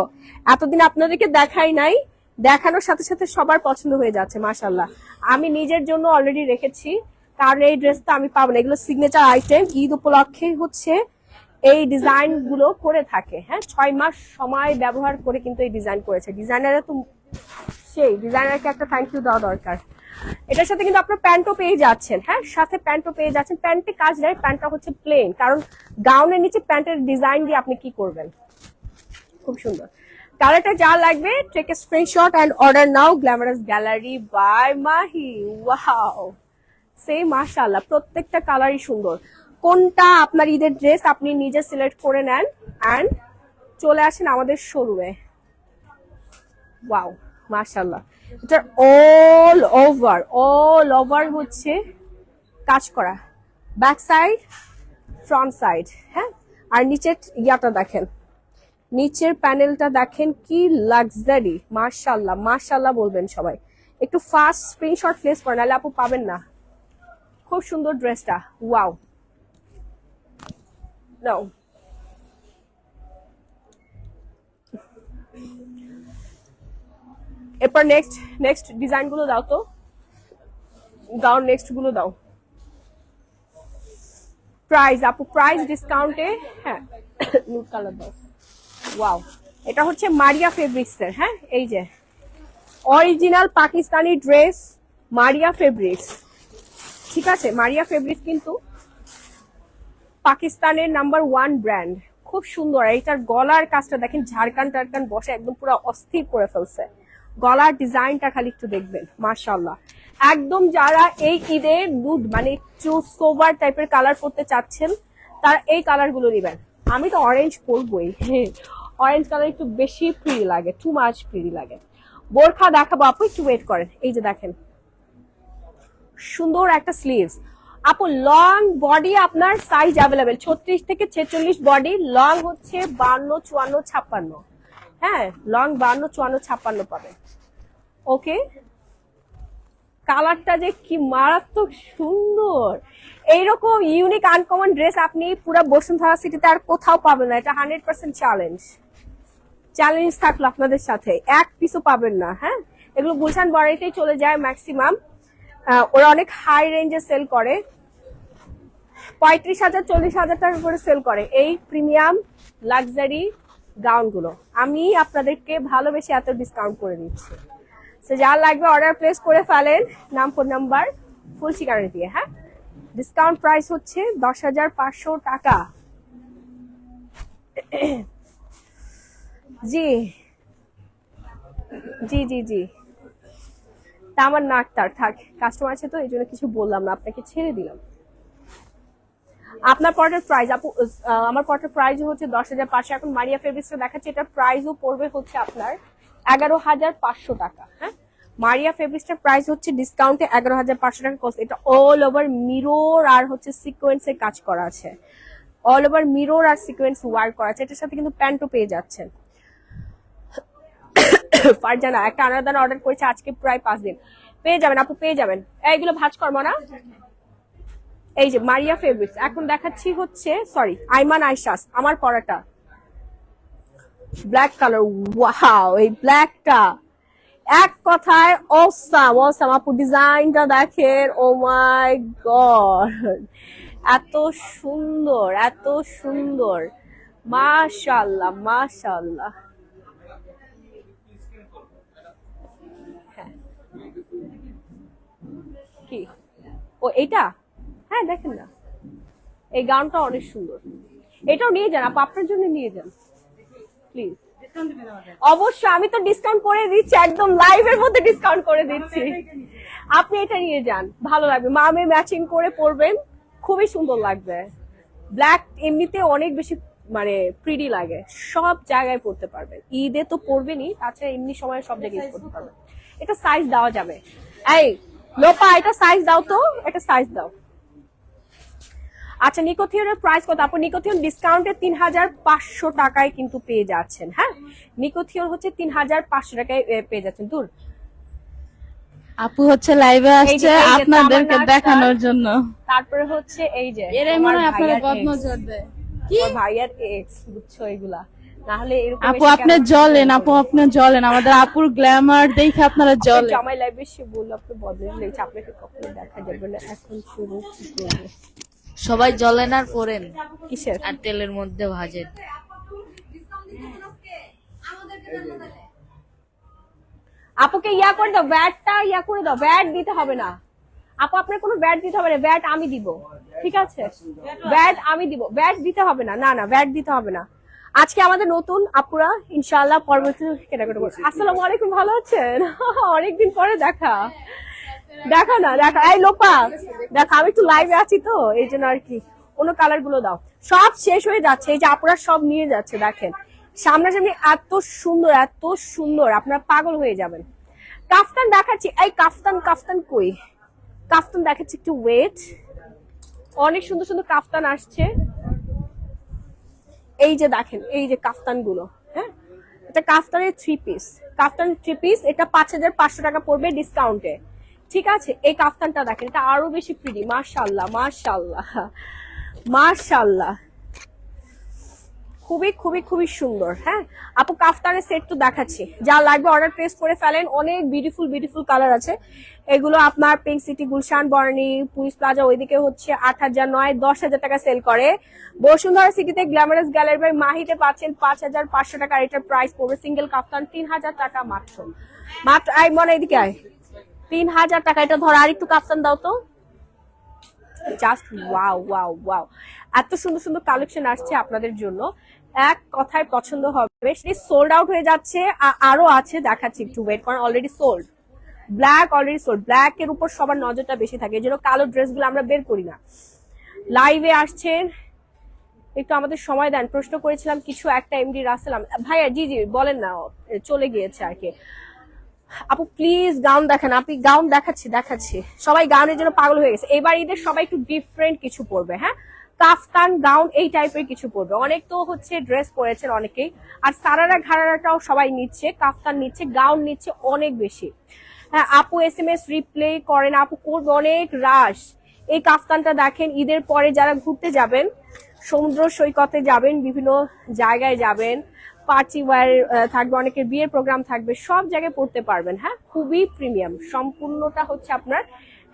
এতদিন আপনাদেরকে দেখাই নাই, দেখানোর সাথে সাথে সবার পছন্দ হয়ে যাচ্ছে। মাশাআল্লাহ, আমি নিজের জন্য অলরেডি রেখেছি, কারণ এই ড্রেসটা আমি পাবো না। এগুলো সিগনেচার আইটেম, ঈদ উপলক্ষে হচ্ছে এই ডিজাইন গুলো করে থাকে। হ্যাঁ, 6 মাস সময় ব্যবহার করে কিন্তু এই ডিজাইন করেছে। ডিজাইনাররা তো সেই, ডিজাইনারকে একটা থ্যাংক ইউ দেওয়া দরকার। এটার সাথে কিন্তু আপনার প্যান্টও পেয়ে যাচ্ছেন। হ্যাঁ, সাথে প্যান্টও পেয়ে যাচ্ছেন। প্যান্টে কাজ নেই, প্যান্টটা হচ্ছে প্লেন, কারণ গাউনের নিচে প্যান্টের ডিজাইন দিয়ে আপনি কি করবেন। খুব সুন্দর কালারটা। যা লাগবে take a screenshot and order now. Glamorous gallery by Mahi. Wow, সেই মাশাআল্লাহ, প্রত্যেকটা কালারই সুন্দর। কোনটা আপনার ঈদের ড্রেস আপনি নিজে সিলেক্ট করে নেন এন্ড চলে আসেন আমাদের শোরুমে। ওয়াও, মাশাআল্লাহ, এটা অল ওভার হচ্ছে কাজ করা। ব্যাক সাইড, ফ্রন্ট সাইড, হ্যাঁ। আর নিচের ইয়াটা দেখেন, নিচের প্যানেলটা দেখেন কি লাক্সারি, মাশাআল্লাহ মাশাআল্লাহ বলবেন সবাই। একটু ফাস্ট স্ক্রিনশট প্লেস করেন, নাহলে আপু পাবেন না। খুব সুন্দর ড্রেসটা, ওয়াও। নাও এরপর নেক্সট ডিজাইন গুলো দাও তো, দাও নেক্সট গুলো দাও। প্রাইস আপু, প্রাইস ডিসকাউন্টে, হ্যাঁ নুড কালার দাও। ওয়াও, এটা হচ্ছে মারিয়া ফেব্রিক্স এর, হ্যাঁ এই যে অরিজিনাল পাকিস্তানি ড্রেস মারিয়া ফেব্রিক্স, ঠিক আছে। মারিয়া ফেব্রিক্স কিন্তু পাকিস্তানের নাম্বার 1 ব্র্যান্ড, খুব সুন্দর। এইটার গলার কাজটা দেখেন, ঝাড়কান টারকান বসে একদম পুরো অস্থির করে ফেলছে। গলার ডিজাইনটা খালি একটু দেখবেন, মাশাআল্লাহ। একদম যারা এই ঈদে দুধ মানে একটু সোবার টাইপের কালার করতে চাচ্ছেন, তারা এই কালার গুলো নেবেন। আমি তো অরেঞ্জ পরবই, অরেঞ্জ কালার একটু বেশি প্রিটি লাগে, টু মাচ প্রিটি লাগে। বোরখা দেখাবো আপু, একটু ওয়েট করেন। এই যে দেখেন সুন্দর একটা স্লিভস আপু, লং বডি আপনার সাইজ অ্যাভেলেবেল 36 থেকে 46 বডি, লং হচ্ছে 52, 54, 56, হ্যাঁ লং 52, 54, 56 পাবেন। ওকে, কালারটা যে কি মারাত্মক সুন্দর। এইরকম ইউনিক আনকমন ড্রেস আপনি পুরো বসুন্ধরা সিটিতে আর কোথাও পাবেন না। এটা 100% চ্যালেঞ্জ থাকলো আপনাদের সাথে, এক পিসও পাবেন না। হ্যাঁ, এগুলো গুলশান বড়াইতেই চলে যায় ম্যাক্সিমাম। ওরা অনেক হাই রেঞ্জে সেল করে, 35,000 40,000 টাকা করে সেল করে এই প্রিমিয়াম লাক্সারি গাউন গুলো। আমি আপনাদেরকে ভালোবেসে এত ডিসকাউন্ট করে দিচ্ছি। তো যা লাগবে অর্ডার প্লেস করে ফেলেন, নাম ফোন নাম্বার ফুল ঠিকানা দিয়ে। হ্যাঁ, ডিসকাউন্ট প্রাইস হচ্ছে 10,500 টাকা। জি জি জি জি, তা আমার নাক তার থাক, কাস্টমার আছে তো এই জন্য কিছু বললাম না, আপনাকে ছেড়ে দিলাম। আপনার প্রোডাক্ট প্রাইস আপু, আমার প্রোডাক্ট প্রাইস হচ্ছে 10,500। এখন মারিয়া ফেব্রিক্সটা দেখাচ্ছে, এটা প্রাইসও পড়বে হচ্ছে আপনার 11,500 টাকা। হ্যাঁ, মারিয়া ফেব্রিক্সটার প্রাইস হচ্ছে ডিসকাউন্টে 11,500 টাকা কস্ট। এটা অল ওভার মিরর আর হচ্ছে সিকোয়েন্সের কাজ করা আছে, অল ওভার মিরর আর সিকোয়েন্স ওয়ার্ক করা আছে। এটার সাথে কিন্তু প্যান্টও পেয়ে যাচ্ছেন। ফারজানা একটা আনাদান অর্ডার করেছে আজকে প্রায় 5 দিন, পেয়ে যাবেন আপু, পেয়ে যাবেন। এইগুলো ভাঁজ করবো না। এই যে মারিয়া ফেব্রিক্স এখন দেখাচ্ছি হচ্ছে, সরি আইমান আইশাস, আমার পরাটা ব্ল্যাক কালার। ওয়াও, এই ব্ল্যাকটা এক কথায় অসাম অসাম আপু, ডিজাইনটা দেখেন, ও মাই গড, এত সুন্দর এত সুন্দর, মাশাআল্লাহ মাশাআল্লাহ। কি ও এইটা, হ্যাঁ দেখেন না, এই গাউনটা অনেক সুন্দর। এটাও নিয়ে যান আপু, আপনার জন্য নিয়ে যান প্লিজ। অবশ্যই আমি তো ডিসকাউন্ট করে দিচ্ছি, একদম লাইভের মধ্যে ডিসকাউন্ট করে দিচ্ছি। আপনি এটা নিয়ে যান, ভালো লাগবে, মামে ম্যাচিং করে পরবেন, খুবই সুন্দর লাগবে। ব্ল্যাক এমনিতে অনেক বেশি মানে প্রিটি লাগে, সব জায়গায় পরতে পারবেন। ঈদে তো পরবেনই, তাছাড়া এমনি সময় সব জায়গায় ইউজ করতে পারবেন। এটা সাইজ দেওয়া যাবে। এই লোপা, এটা সাইজ দাও তো, এটা সাইজ দাও। আচ্ছা, নিকোথিয়নের প্রাইস কত আপু? নিকোথিয়ন ডিসকাউন্টে 3,500 টাকায় কিন্তু পেয়ে যাচ্ছেন। হ্যাঁ, নিকোথিয়ন হচ্ছে 3,500 টাকায় পেয়ে যাচ্ছেন। দূর
আপু হচ্ছে লাইভে আসছে আপনাদেরকে দেখানোর জন্য।
তারপরে হচ্ছে এই যে
এরাই মনে হয় আপনাদের বদনজর দেয়।
কি ভাইয়ার এক্স, বুঝছো এগুলা, না হলে এরকম।
আপু আপনি জ্বলেন, আপু আপনি জ্বলেন, আমাদের আপুর গ্ল্যামার দেখে আপনারা জ্বলেন।
জামাই লাইভে সে বললো আপনি বদলে লেগেছে, আপনাকে কখনো দেখা যাবে না। এখন শুরু কি করবো?
সবাই জ্বলেন আর পরেন,
কিসের?
আর তেলের মধ্যে ভাজেন।
আপুকে ইয়া করে দাও, ব্যাটটা ইয়া করে দাও, ব্যাট দিতে হবে না আপু, আপনার কোনো ব্যাট দিতে হবে না, ব্যাট আমি দিব, ঠিক আছে? ব্যাট আমি দিব, ব্যাট দিতে হবে না, না না ব্যাট দিতে হবে না। আজকে আমাদের নতুন আপুরা ইনশাআল্লাহ পরবর্তীতে কেনাকাটা করছে। আসসালামু আলাইকুম, ভালো আছেন? অনেকদিন পরে দেখা, দেখা না দেখা। এই লোপা দেখা, আমি একটু লাইভে আছি তো এই জন্য আর কি। অন্য কালার গুলো দাও, সব শেষ হয়ে যাচ্ছে, এই যে আপুরা সব নিয়ে যাচ্ছে। দেখেন সামনাসামনি এত সুন্দর এত সুন্দর, আপনারা পাগল হয়ে যাবেন। কাফতান দেখাচ্ছি, এই কাফতান কাফতান কই, কাফতান দেখাচ্ছি, একটু ওয়েট। অনেক সুন্দর সুন্দর কাফতান আসছে, এই যে দেখেন এই যে কাফতান গুলো, হ্যাঁ এটা কাফতানের 3 পিস, এটা 5,500 টাকা পড়বে ডিসকাউন্টে। ঠিক আছে, এই কাফতানটা দেখেন, এটা আরো বেশি প্রিটি, মাশাআল্লাহ মাশাআল্লাহ মাশাআল্লাহ, খুবই খুবই খুবই সুন্দর। হ্যাঁ আপু কাফতানের সেট তো দেখাচ্ছি, যা লাগবে অর্ডার প্লেস করে ফেলেন। অনেক বিউটিফুল বিউটিফুল কালার আছে। এগুলো আপনার pink city, Gulshan, Banani, police plaza ওইদিকে হচ্ছে 8,000, 9, 10,000 টাকা সেল করে। বসুন্ধরা সিটিতে গ্ল্যামারাস গ্যালারি বাই মাহিতে পাচ্ছেন 5,500 টাকা। এটার প্রাইস পড়বে সিঙ্গেল কাফতান 3,000 টাকা মাত্র। মাত্র আই মনে এদিকে আয়, 3,000 টাকা। এটা ধর আর একটু কাফতান দাও তো, জাস্ট ওয়াও ওয়াও ওয়াও, এত সুন্দর সুন্দর কালেকশন আসছে আপনাদের জন্য, এক কথায় পছন্দ হবে। সেটি সোল্ড আউট হয়ে যাচ্ছে, আরো আছে দেখাচ্ছি, একটু ওয়েট করেন। Already sold, black already sold. Black এর উপর সবার নজরটা বেশি থাকে, এই জন্য কালো ড্রেসগুলো আমরা বের করি না। লাইভে আসছেন, একটু আমাদের সময় দেন। প্রশ্ন করেছিলাম কিছু একটা এমডি রাসেল ভাইয়া, জি জি বলেন না, চলে গিয়েছে আর কি। আপু প্লিজ গাউন দেখেন, আপনি গাউন দেখাচ্ছি, সবাই গাউনের জন্য পাগল হয়ে গেছে। এবার ঈদের সবাই একটু ডিফারেন্ট কিছু পরবে, হ্যাঁ কাফতান গাউন এই টাইপের কিছু পরবে। অনেক তো হচ্ছে ড্রেস পরেছেন অনেকেই, আর সারারা ঘাড়ারাটাও সবাই নিচ্ছে, কাফতান নিচ্ছে, গাউন নিচ্ছে অনেক বেশি। হ্যাঁ আপু SMS রিপ্লে করেন, আপু করবে অনেক রাশ। এই কাফতানটা দেখেন, ঈদের পরে যারা ঘুরতে যাবেন, সমুদ্র সৈকতে যাবেন, বিভিন্ন জায়গায় যাবেন, পার্টি ওয়্যার থাকবে, অনেকের বিয়ের প্রোগ্রাম থাকবে, সব জায়গায় পড়তে পারবেন। হ্যাঁ খুবই প্রিমিয়াম, সম্পূর্ণটা হচ্ছে আপনার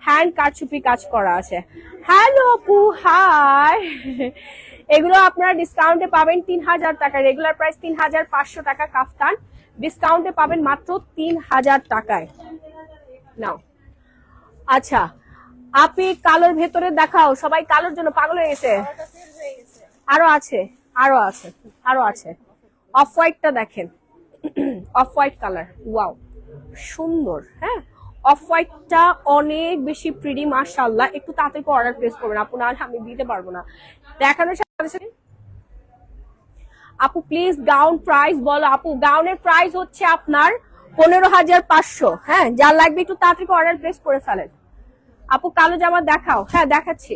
হ্যান্ড কারচুপি কাজ করা আছে। হ্যালো আপু হাই, এগুলো আপনারা ডিসকাউন্টে পাবেন 3,000 টাকা। রেগুলার প্রাইস 3,500 টাকা কাফতান, ডিসকাউন্টে পাবেন মাত্র 3,000 টাকায়। নাও আচ্ছা, আপনি কালোর ভেতরে দেখাও, সবাই কালোর জন্য পাগল হয়ে গেছে। আরো আছে, আরো আছে, আরো আছে। অফ হোয়াইটটা দেখেন, অফ হোয়াইট কালার, ওয়াও সুন্দর। হ্যাঁ অফ হোয়াইটটা অনেক বেশি প্রিটি, মাশাআল্লাহ। একটু তাড়াতাড়ি অর্ডার প্লেস করবেন আপু, না আমি দিতে পারবো না দেখানোর সাথে সাথে। আপু প্লিজ গাউন প্রাইস বলো। আপু গাউনের প্রাইস হচ্ছে আপনার 15,500। হ্যাঁ যার লাগবে একটু তাড়াতাড়ি অর্ডার প্লেস করে ফেলেন। আপু কালো জামা দেখাও, হ্যাঁ দেখাচ্ছি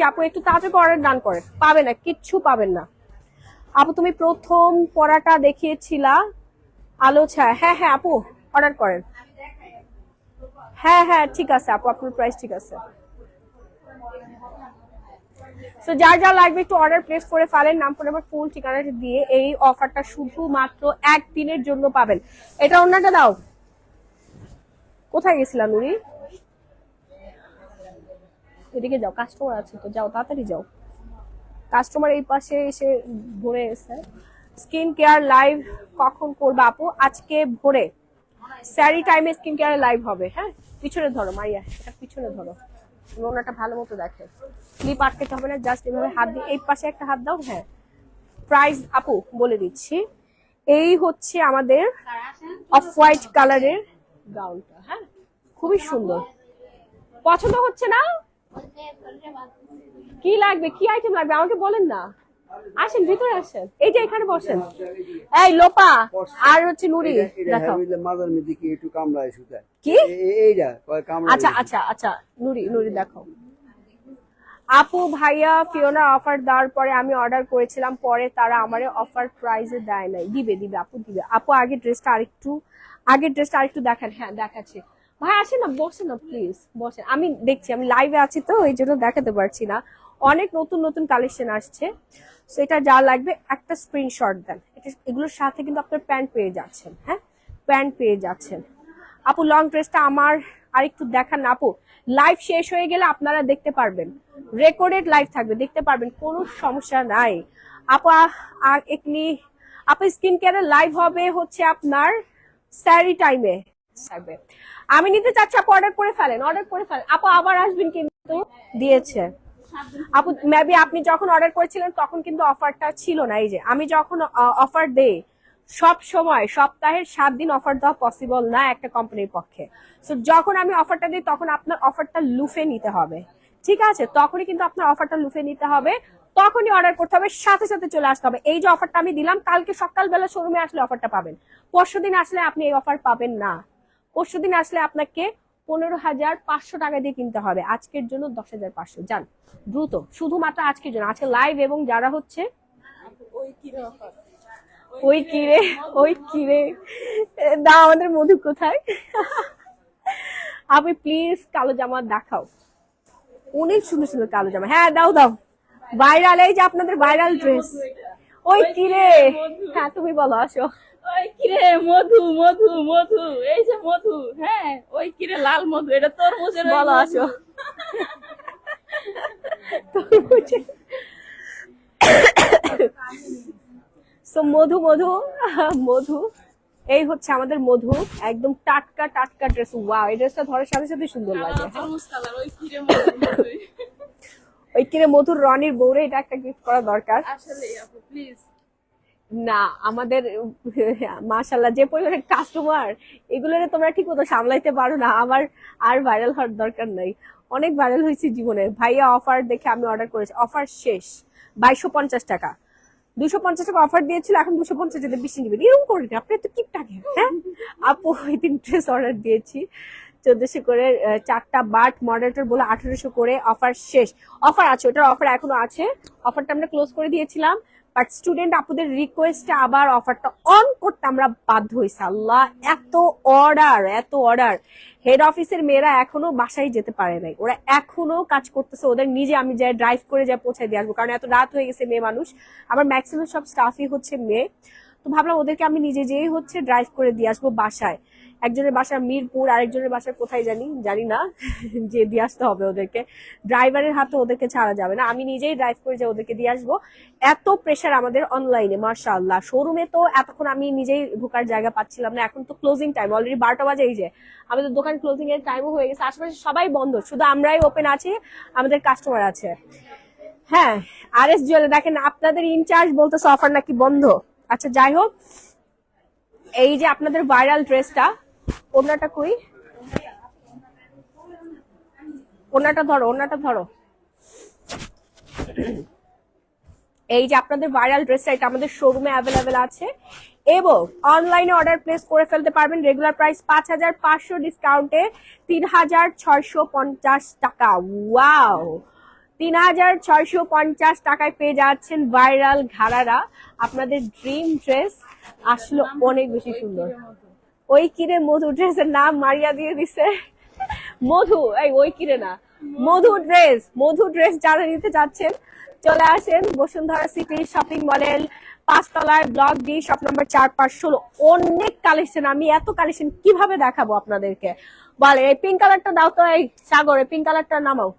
আপু, একটু তাড়াতাড়ি অর্ডার ডান করেন, পাবে না, কিচ্ছু পাবেন না। আপু তুমি প্রথম পড়াটা দেখিয়েছিলা আলো ছায়া, হ্যাঁ হ্যাঁ আপু অর্ডার করেন। হ্যাঁ হ্যাঁ ঠিক আছে আপু, আপনার প্রাইস ঠিক আছে। তো যার যা লাগবে একটু অর্ডার প্লেস করে ফেলেন, নাম ফোন নাম্বার ফুল ঠিকানাটা দিয়ে। এই অফারটা শুধুমাত্র একদিনের জন্য পাবেন। এটা অন্যটা দাও, কোথায় গেছিলা নুরি? এদিকে যাও, কাস্টমার আছে তো, যাও তাড়াতাড়ি যাও। কাস্টমার এই পাশে এসে ভরে এসে। স্কিন কেয়ার লাইভ কখন করবে আপু? আজকে ভোরে স্যারি টাইমে স্কিন কেয়ার লাইভ হবে। হ্যাঁ পিছনে ধরো মাইয়া, এটা পিছনে ধরো, ওনাটা ভালো মতো দেখে, ক্লিপ আটকাতে হবে না, জাস্ট এভাবে হাত দিয়ে এই পাশে একটা হাত দাও। হ্যাঁ প্রাইস আপু বলে দিচ্ছি, এই হচ্ছে আমাদের অফ হোয়াইট কালারের গাউনটা। হ্যাঁ খুবই সুন্দর, পছন্দ হচ্ছে না? কি লাগবে, কি আইটেম লাগবে আমাকে বলেন না। আসেন ভিতরে আসেন, এই যে এখানে বসেন। এই লোপা আর হচ্ছে নুরি দেখাও। কি আচ্ছা আচ্ছা আচ্ছা, নুরি দেখাও। আপু ভাইয়া ফিওনা অফার দেওয়ার পরে আমি অর্ডার করেছিলাম, পরে তারা আমারে অফার প্রাইসে দেয় নাই। দিবে আপু দিবে। আপু আগের ড্রেসটা আরেকটু দেখান। হ্যাঁ দেখাচ্ছি ভাই, আসেন না, বসেন না প্লিজ, বসেন। আমি দেখছি, আমি লাইভে আছি তো এই জন্য দেখাতে পারছি না। অনেক নতুন নতুন কালেকশন আসছে, সো এটা যা লাগবে একটা স্ক্রিনশট দেন। এগুলোর সাথে কিন্তু আপনার প্যান্ট পেয়ে যাচ্ছেন। হ্যাঁ প্যান্ট পেয়ে যাচ্ছেন। আপু লং ড্রেসটা আমার আরেকটু দেখান না আপু, লাইভ শেষ হয়ে গেলে আপনারা দেখতে পারবেন, রেকর্ডেড লাইভ থাকবে, দেখতে পারবেন, কোনো সমস্যা নাই। আপু আপু স্কিন কেয়ারের লাইভ হবে হচ্ছে আপনার স্যারি টাইমে থাকবে। আমি নিতে চাচ্ছি আপু, অর্ডার করে ফেলেন। আপু আবার আসবেন কিন্তু, দিয়েছে আপু মেবি আপনি যখন অর্ডার করেছিলেন তখন কিন্তু অফারটা ছিল না। এই যে আমি যখন অফার দেই, সব সময় সপ্তাহের 7 দিন অফার দেওয়া পসিবল না একটা কোম্পানির পক্ষে। সো যখন আমি অফারটা দিই তখন আপনার অফারটা লুফে নিতে হবে, ঠিক আছে? তখনই কিন্তু আপনার অফারটা লুফে নিতে হবে, তখনই অর্ডার করতে হবে, সাথে সাথে চলে আসতে হবে। এই যে অফারটা আমি দিলাম, কালকে সকালবেলা শোরুমে আসলে অফারটা পাবেন, পরশুদিন আসলে আপনি এই অফার পাবেন না। পরশুদিন আসলে আপনাকে 15,500 টাকা দিয়ে কিনতে হবে, আজকের জন্য 10,500। যান দ্রুত, শুধুমাত্র আজকের জন্য, আজকে লাইভ এবং যারা হচ্ছে ওই কিরে, ওই কিরে, না আমাদের মধু কোথায়? আপনি প্লিজ কালো জামা দেখাও, অনেক সুন্দর সুন্দর কালো জামা। হ্যাঁ দাও দাও, ভাইরাল, এই যে আপনাদের ভাইরাল ড্রেস। ওই কিরে, হ্যাঁ তুমি বলো, আসো।
ওই কিরে মধু মধু মধু, এই যে মধু, হ্যাঁ ওই কিরে লাল মধু, এটা তরমুজের ওই
বলো,
মধু।
আসো। So, মধু মধু মধু, এই হচ্ছে আমাদের মধু, একদম টাটকা টাটকা ড্রেস। ওয়াও, এই ড্রেসটা ধরার সাথে সাথে সুন্দর লাগে।
তরমুজ কালার, ওই কিরে মধু মধু।
ওই কিরে মধুর রনির বউরে এটা একটা গিফট করা দরকার।
আসলে আপু প্লিজ।
না আমাদের মাশাআল্লাহ যে পরিমাণে কাস্টমার, এগুলোরে তোমরা ঠিক মতো সামলাইতে পারো না। আমার আর ভাইরাল হওয়ার দরকার নাই, অনেক ভাইরাল হয়েছে জীবনে। ভাইয়া অফার দেখে আমি অর্ডার করেছি, অফার শেষ, 2250 টাকা। 250 টাকা অফার দিয়েছিল, এখন 250 টাকা বেশি নিবেন, এরকম করে আপনি তো কি টাকা। হ্যাঁ আপু, এই 3 ড্রেস অর্ডার দিয়েছি 1400 করে, 4টা বাট মডারেটর বলে 1800 করে। অফার শেষ, অফার আছে, ওটার অফার এখনো আছে। অফারটা আমরা ক্লোজ করে দিয়েছিলাম, বাট স্টুডেন্ট আপুদের রিকোয়েস্টে আবার অফারটা অন করতে আমরা বাধ্য হয়েছি। আল্লাহ, এত অর্ডার, এত অর্ডার। হেড অফিসের মেয়েরা এখনো বাসায় যেতে পারে নাই, ওরা এখনো কাজ করতেছে। ওদের নিজে আমি যাই ড্রাইভ করে যাই পৌঁছায় দিয়ে আসবো, কারণ এত রাত হয়ে গেছে। মেয়ে মানুষ, আমার ম্যাক্সিমাম সব স্টাফই হচ্ছে মেয়ে, তো ভাবলাম ওদেরকে আমি নিজে যেই হচ্ছে ড্রাইভ করে দিয়ে আসবো বাসায়। একজনের বাসা মিরপুর, আরেকজনের বাসা কোথায় জানি না, যে দিয়ে আসতে হবে ওদেরকে। ড্রাইভারের হাতে ওদেরকে ছাড়া যাবে না, আমি নিজেই ড্রাইভ করে যে ওদেরকে দিয়ে আসবো। এত প্রেশার আমাদের অনলাইনে, মাশাআল্লাহ। শোরুমে তো এতক্ষণ আমি নিজেই ঢোকার জায়গা পাচ্ছিলাম না, এখন তো ক্লোজিং টাইম, অলরেডি 12টা বাজে। এই যে আমাদের দোকান ক্লোজিং এর টাইমও হয়ে গেছে, আশেপাশে সবাই বন্ধ, শুধু আমরাই ওপেন আছি, আমাদের কাস্টমার আছে। হ্যাঁ, RS জুয়েলারি দেখেন, আপনাদের ইনচার্জ বলতেছে অফার নাকি বন্ধ। আচ্ছা যাই হোক, এই যে আপনাদের ভাইরাল ড্রেসটা, ওনাটা কই, ওনাটা ধরো, ওনাটা ধরো। এই যে আপনাদের ভাইরাল ড্রেসটা, এটা আমাদের শোরুমে অ্যাভেলেবেল আছে এবং অনলাইনে অর্ডার প্লেস করে ফেলতে পারবেন। রেগুলার প্রাইস 5500, ডিসকাউন্টে 3650 টাকা। ওয়াও, 3650 টাকায় পেয়ে যাচ্ছেন ভাইরাল ঘাড়ারা। আপনাদের ড্রিম ড্রেস আসলে অনেক বেশি সুন্দর। ওই কিরে মধু ড্রেসের নাম মারিয়া দিয়ে দিছে। মধু, এই ওই কিরে না, মধু ড্রেস। মধু ড্রেস যারা নিতে চাচ্ছেন চলে আসেন বসুন্ধরা সিটি শপিং মলের 5 তলায়, ব্লক ডি, শপ নম্বর 4516। অনেক কালেকশন, আমি এত কালেকশন কিভাবে দেখাবো আপনাদেরকে বলে। এই পিঙ্ক কালারটা দাও তো, এই সাগর, এই পিঙ্ক কালারটা নামাও।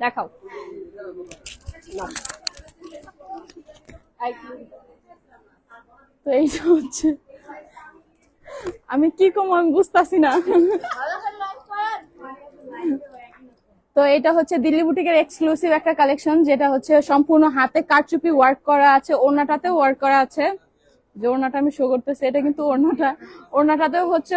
দেখাও না।
তো এইটা হচ্ছে, আমি কি কম আমি বুঝতেছি না। তো এটা হচ্ছে দিল্লি বুটিকের এক্সক্লুসিভ একটা কালেকশন, যেটা হচ্ছে সম্পূর্ণ হাতে কারচুপি ওয়ার্ক করা আছে, ওড়নাটাতেও ওয়ার্ক করা আছে। যে ওড়নাটা আমি শো করতেছি, এটা কিন্তু ওড়নাটাতেও হচ্ছে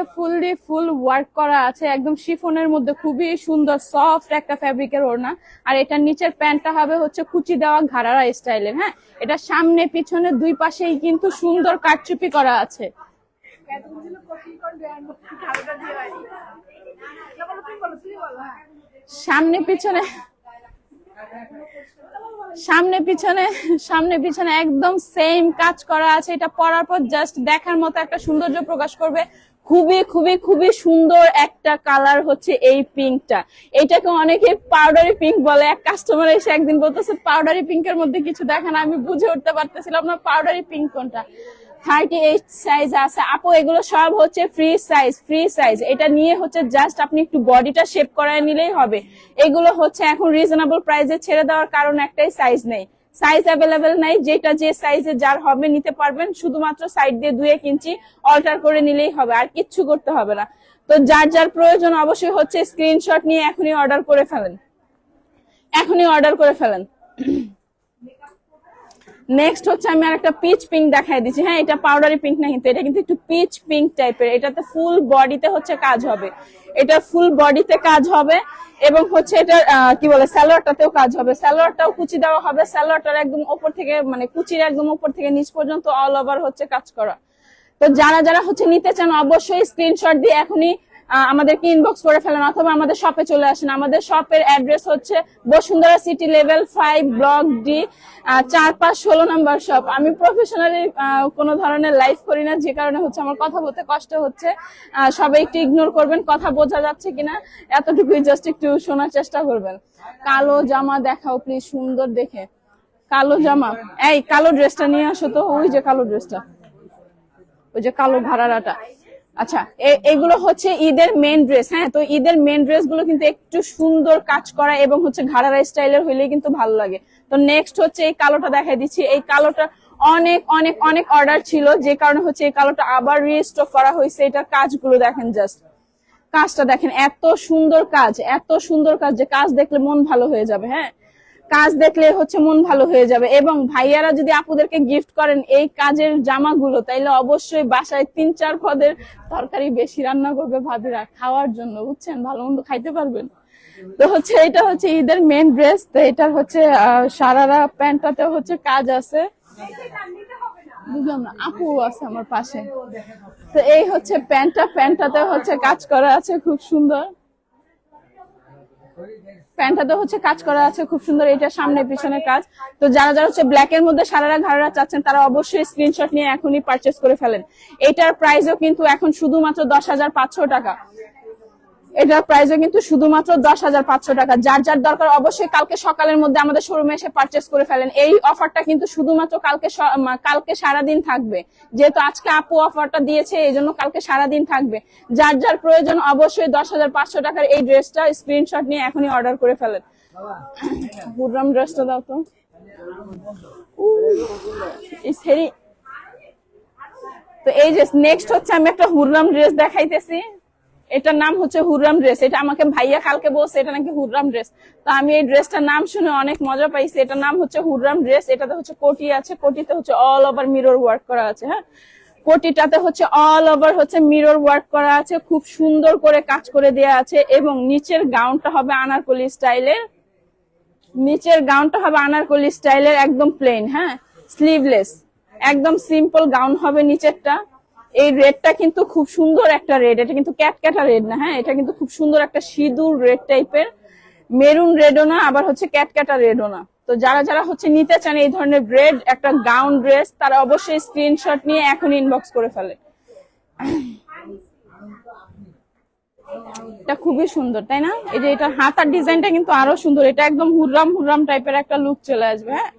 ফুল ওয়ার্ক করা আছে, একদম শিফনের মধ্যে খুবই সুন্দর সফট একটা ফ্যাব্রিকের ওড়না। আর এটার নিচের প্যান্টটা হবে হচ্ছে কুচি দেওয়া ঘাড়ারা স্টাইলের। হ্যাঁ, এটা সামনে পিছনে দুই পাশেই কিন্তু সুন্দর কারচুপি করা আছে। সামনে পিছনে একদম সেম কাজ করা আছে। এটা পরার পর জাস্ট দেখার মতো একটা সৌন্দর্য প্রকাশ করবে। খুবই সুন্দর একটা কালার হচ্ছে এই পিঙ্কটা। এটাকে অনেকে পাউডারি পিঙ্ক বলে। এক কাস্টমার এসে একদিন বলতেছে পাউডারি পিঙ্কের মধ্যে কিছু দেখেন, আমি বুঝে উঠতে পারতেছিলাম না পাউডারি পিঙ্ক কোনটা। 38 সাইজ আছে আপু, এগুলো সব হচ্ছে ফ্রি সাইজ। এটা নিয়ে হচ্ছে জাস্ট আপনি একটু বডিটা শেপ করায় নিলেই হবে। এগুলো হচ্ছে এখন রিজনেবল প্রাইসে ছেড়ে দেওয়ার কারণ একটাই, সাইজ নেই, সাইজ অ্যাভেলেবেল নাই। যেটা যে সাইজে যার হবে নিতে পারবেন, শুধুমাত্র সাইড দিয়ে 2-1 ইঞ্চি অল্টার করে নিলেই হবে, আর কিচ্ছু করতে হবে না। তো যার প্রয়োজন অবশ্যই হচ্ছে স্ক্রিনশট নিয়ে এখনই অর্ডার করে ফেলেন। নেক্সট হচ্ছে আমি আর একটা পিচ পিঙ্ক দেখাই দিচ্ছি। হ্যাঁ, এটা পাউডারি পিঙ্ক না, কিন্তু এটা কিন্তু একটু পিচ পিঙ্ক টাইপের। এটাতে ফুল বডিতে হচ্ছে কাজ হবে, এটা ফুল বডিতে কাজ হবে এবং হচ্ছে এটা কি বলে সালোয়ারটাতেও কাজ হবে। সালোয়ারটাও কুচি দেওয়া হবে, সালোয়ারটার একদম উপর থেকে মানে কুচির একদম উপর থেকে নিচ পর্যন্ত অল ওভার হচ্ছে কাজ করা। তো যারা হচ্ছে নিতে চান অবশ্যই স্ক্রিনশট দিয়ে এখনই আমাদেরকে ইনবক্স করে ফেলেন অথবা আমাদের শপে চলে আসেন। আমাদের শপের অ্যাড্রেস হচ্ছে Bashundhara city level 5 block D 4-5-16 নম্বর শপ। আমি প্রফেশনালি কোনো ধরনের লাইভ করি না, যে কারণে হচ্ছে আমার কথা বলতে কষ্ট হচ্ছে। সবাই একটু ইগনোর করবেন, কথা বোঝা যাচ্ছে কিনা এতটুকুই জাস্ট একটু শোনার চেষ্টা করবেন। কালো জামা দেখাও প্লিজ, সুন্দর দেখে কালো জামা। এই কালো ড্রেসটা নিয়ে আসো তো, ওই যে কালো ড্রেসটা, ওই যে কালো ঘাড়ারাটা। আচ্ছা, এগুলো হচ্ছে ঈদের মেন ড্রেস। হ্যাঁ, তো ঈদের মেন ড্রেস গুলো কিন্তু একটু সুন্দর কাজ করা এবং হচ্ছে ঘাড়ারা স্টাইলের হইলে কিন্তু ভালো লাগে। তো নেক্সট হচ্ছে এই কালোটা দেখাই দিচ্ছি। এই কালোটা অনেক অনেক অনেক অর্ডার ছিল, যে কারণে হচ্ছে এই কালোটা আবার রিস্টক করা হয়েছে। এটার কাজগুলো দেখেন, জাস্ট কাজটা দেখেন, এত সুন্দর কাজ, এত সুন্দর কাজ যে কাজ দেখলে মন ভালো হয়ে যাবে। হ্যাঁ, কাজ দেখলে হচ্ছে মন ভালো হয়ে যাবে। এবং ভাইয়ারা যদি আপুদেরকে গিফট করেন এই কাজের জামাগুলো, তাইলে অবশ্যই বাসায় 3-4 পদের তরকারি বেশি রান্না করবে ভাবিরা খাওয়ার জন্য, বুঝছেন, ভালো মন্দ খাইতে পারবেন। তো হচ্ছে এটা হচ্ছে ঈদের মেন ড্রেস। তো এটার হচ্ছে সারারা প্যান্টটাতে হচ্ছে কাজ আছে, বুঝলাম না, আপু আছে আমার পাশে। তো এই হচ্ছে প্যান্টটাতে হচ্ছে কাজ করা আছে খুব সুন্দর, প্যান্টটাতে হচ্ছে কাজ করা আছে খুব সুন্দর। এটা সামনে পিছনে কাজ। তো যারা যারা হচ্ছে ব্ল্যাক এর মধ্যে সারারা ঘাড়া চাচ্ছেন তারা অবশ্যই স্ক্রিনশট নিয়ে এখনই পারচেজ করে ফেলেন। এটার প্রাইসও কিন্তু এখন শুধুমাত্র 10,500 টাকা। এটার প্রাইসও কিন্তু শুধুমাত্র 10,500 টাকা। যার যার দরকার অবশ্যই কালকে সকালের মধ্যে আমাদের শোরুমে এসে পারচেজ করে ফেলেন। এই অফারটা কিন্তু শুধুমাত্র কালকে সারাদিন থাকবে, যেহেতু আজকে আপু অফারটা দিয়েছে এই জন্য কালকে সারাদিন থাকবে। যার যার প্রয়োজন অবশ্যই 10,500 টাকার এই ড্রেসটা স্ক্রিনশট নিয়ে এখনই অর্ডার করে ফেলেন। হুররাম ড্রেসটা দাও তো। তো এই যে নেক্সট হচ্ছে আমি একটা হুররাম ড্রেস দেখাইতেছি। এটার নাম হচ্ছে হুররাম ড্রেস। এটা আমাকে ভাইয়া কালকে বলছে এটা নাকি হুররাম ড্রেস। তো আমি এই ড্রেসটার নাম শুনে অনেক মজা পাইছি। এটার নাম হচ্ছে হুররাম ড্রেস। এটাতে হচ্ছে কোটি আছে, কোটিতে হচ্ছে অল ওভার মিরর ওয়ার্ক করা আছে। হ্যাঁ, কোটিটাতে হচ্ছে অল ওভার হচ্ছে মিরর ওয়ার্ক করা আছে, খুব সুন্দর করে কাজ করে দেয়া আছে। এবং নিচের গাউনটা হবে আনারকলি স্টাইলের, নিচের গাউনটা হবে আনারকলি স্টাইলের একদম প্লেন। হ্যাঁ, স্লিভলেস, একদম সিম্পল গাউন হবে নিচেরটা। এই রেডটা কিন্তু খুব সুন্দর একটা রেড, এটা কিন্তু ক্যাটক্যাটা রেড না। হ্যাঁ, এটা কিন্তু খুব সুন্দর একটা সিঁদুর রেড টাইপের, মেরুন রেডও না আবার হচ্ছে ক্যাটক্যাটা রেডও না। তো যারা যারা হচ্ছে নিতে চান এই ধরনের রেড একটা গাউন ড্রেস, তারা অবশ্যই স্ক্রিনশট নিয়ে এখন ইনবক্স করে ফেলে। এটা খুবই সুন্দর, তাই না? এই যে এটা হাতার ডিজাইনটা কিন্তু আরো সুন্দর। এটা একদম হুররাম টাইপের একটা লুক চলে আসবে। হ্যাঁ,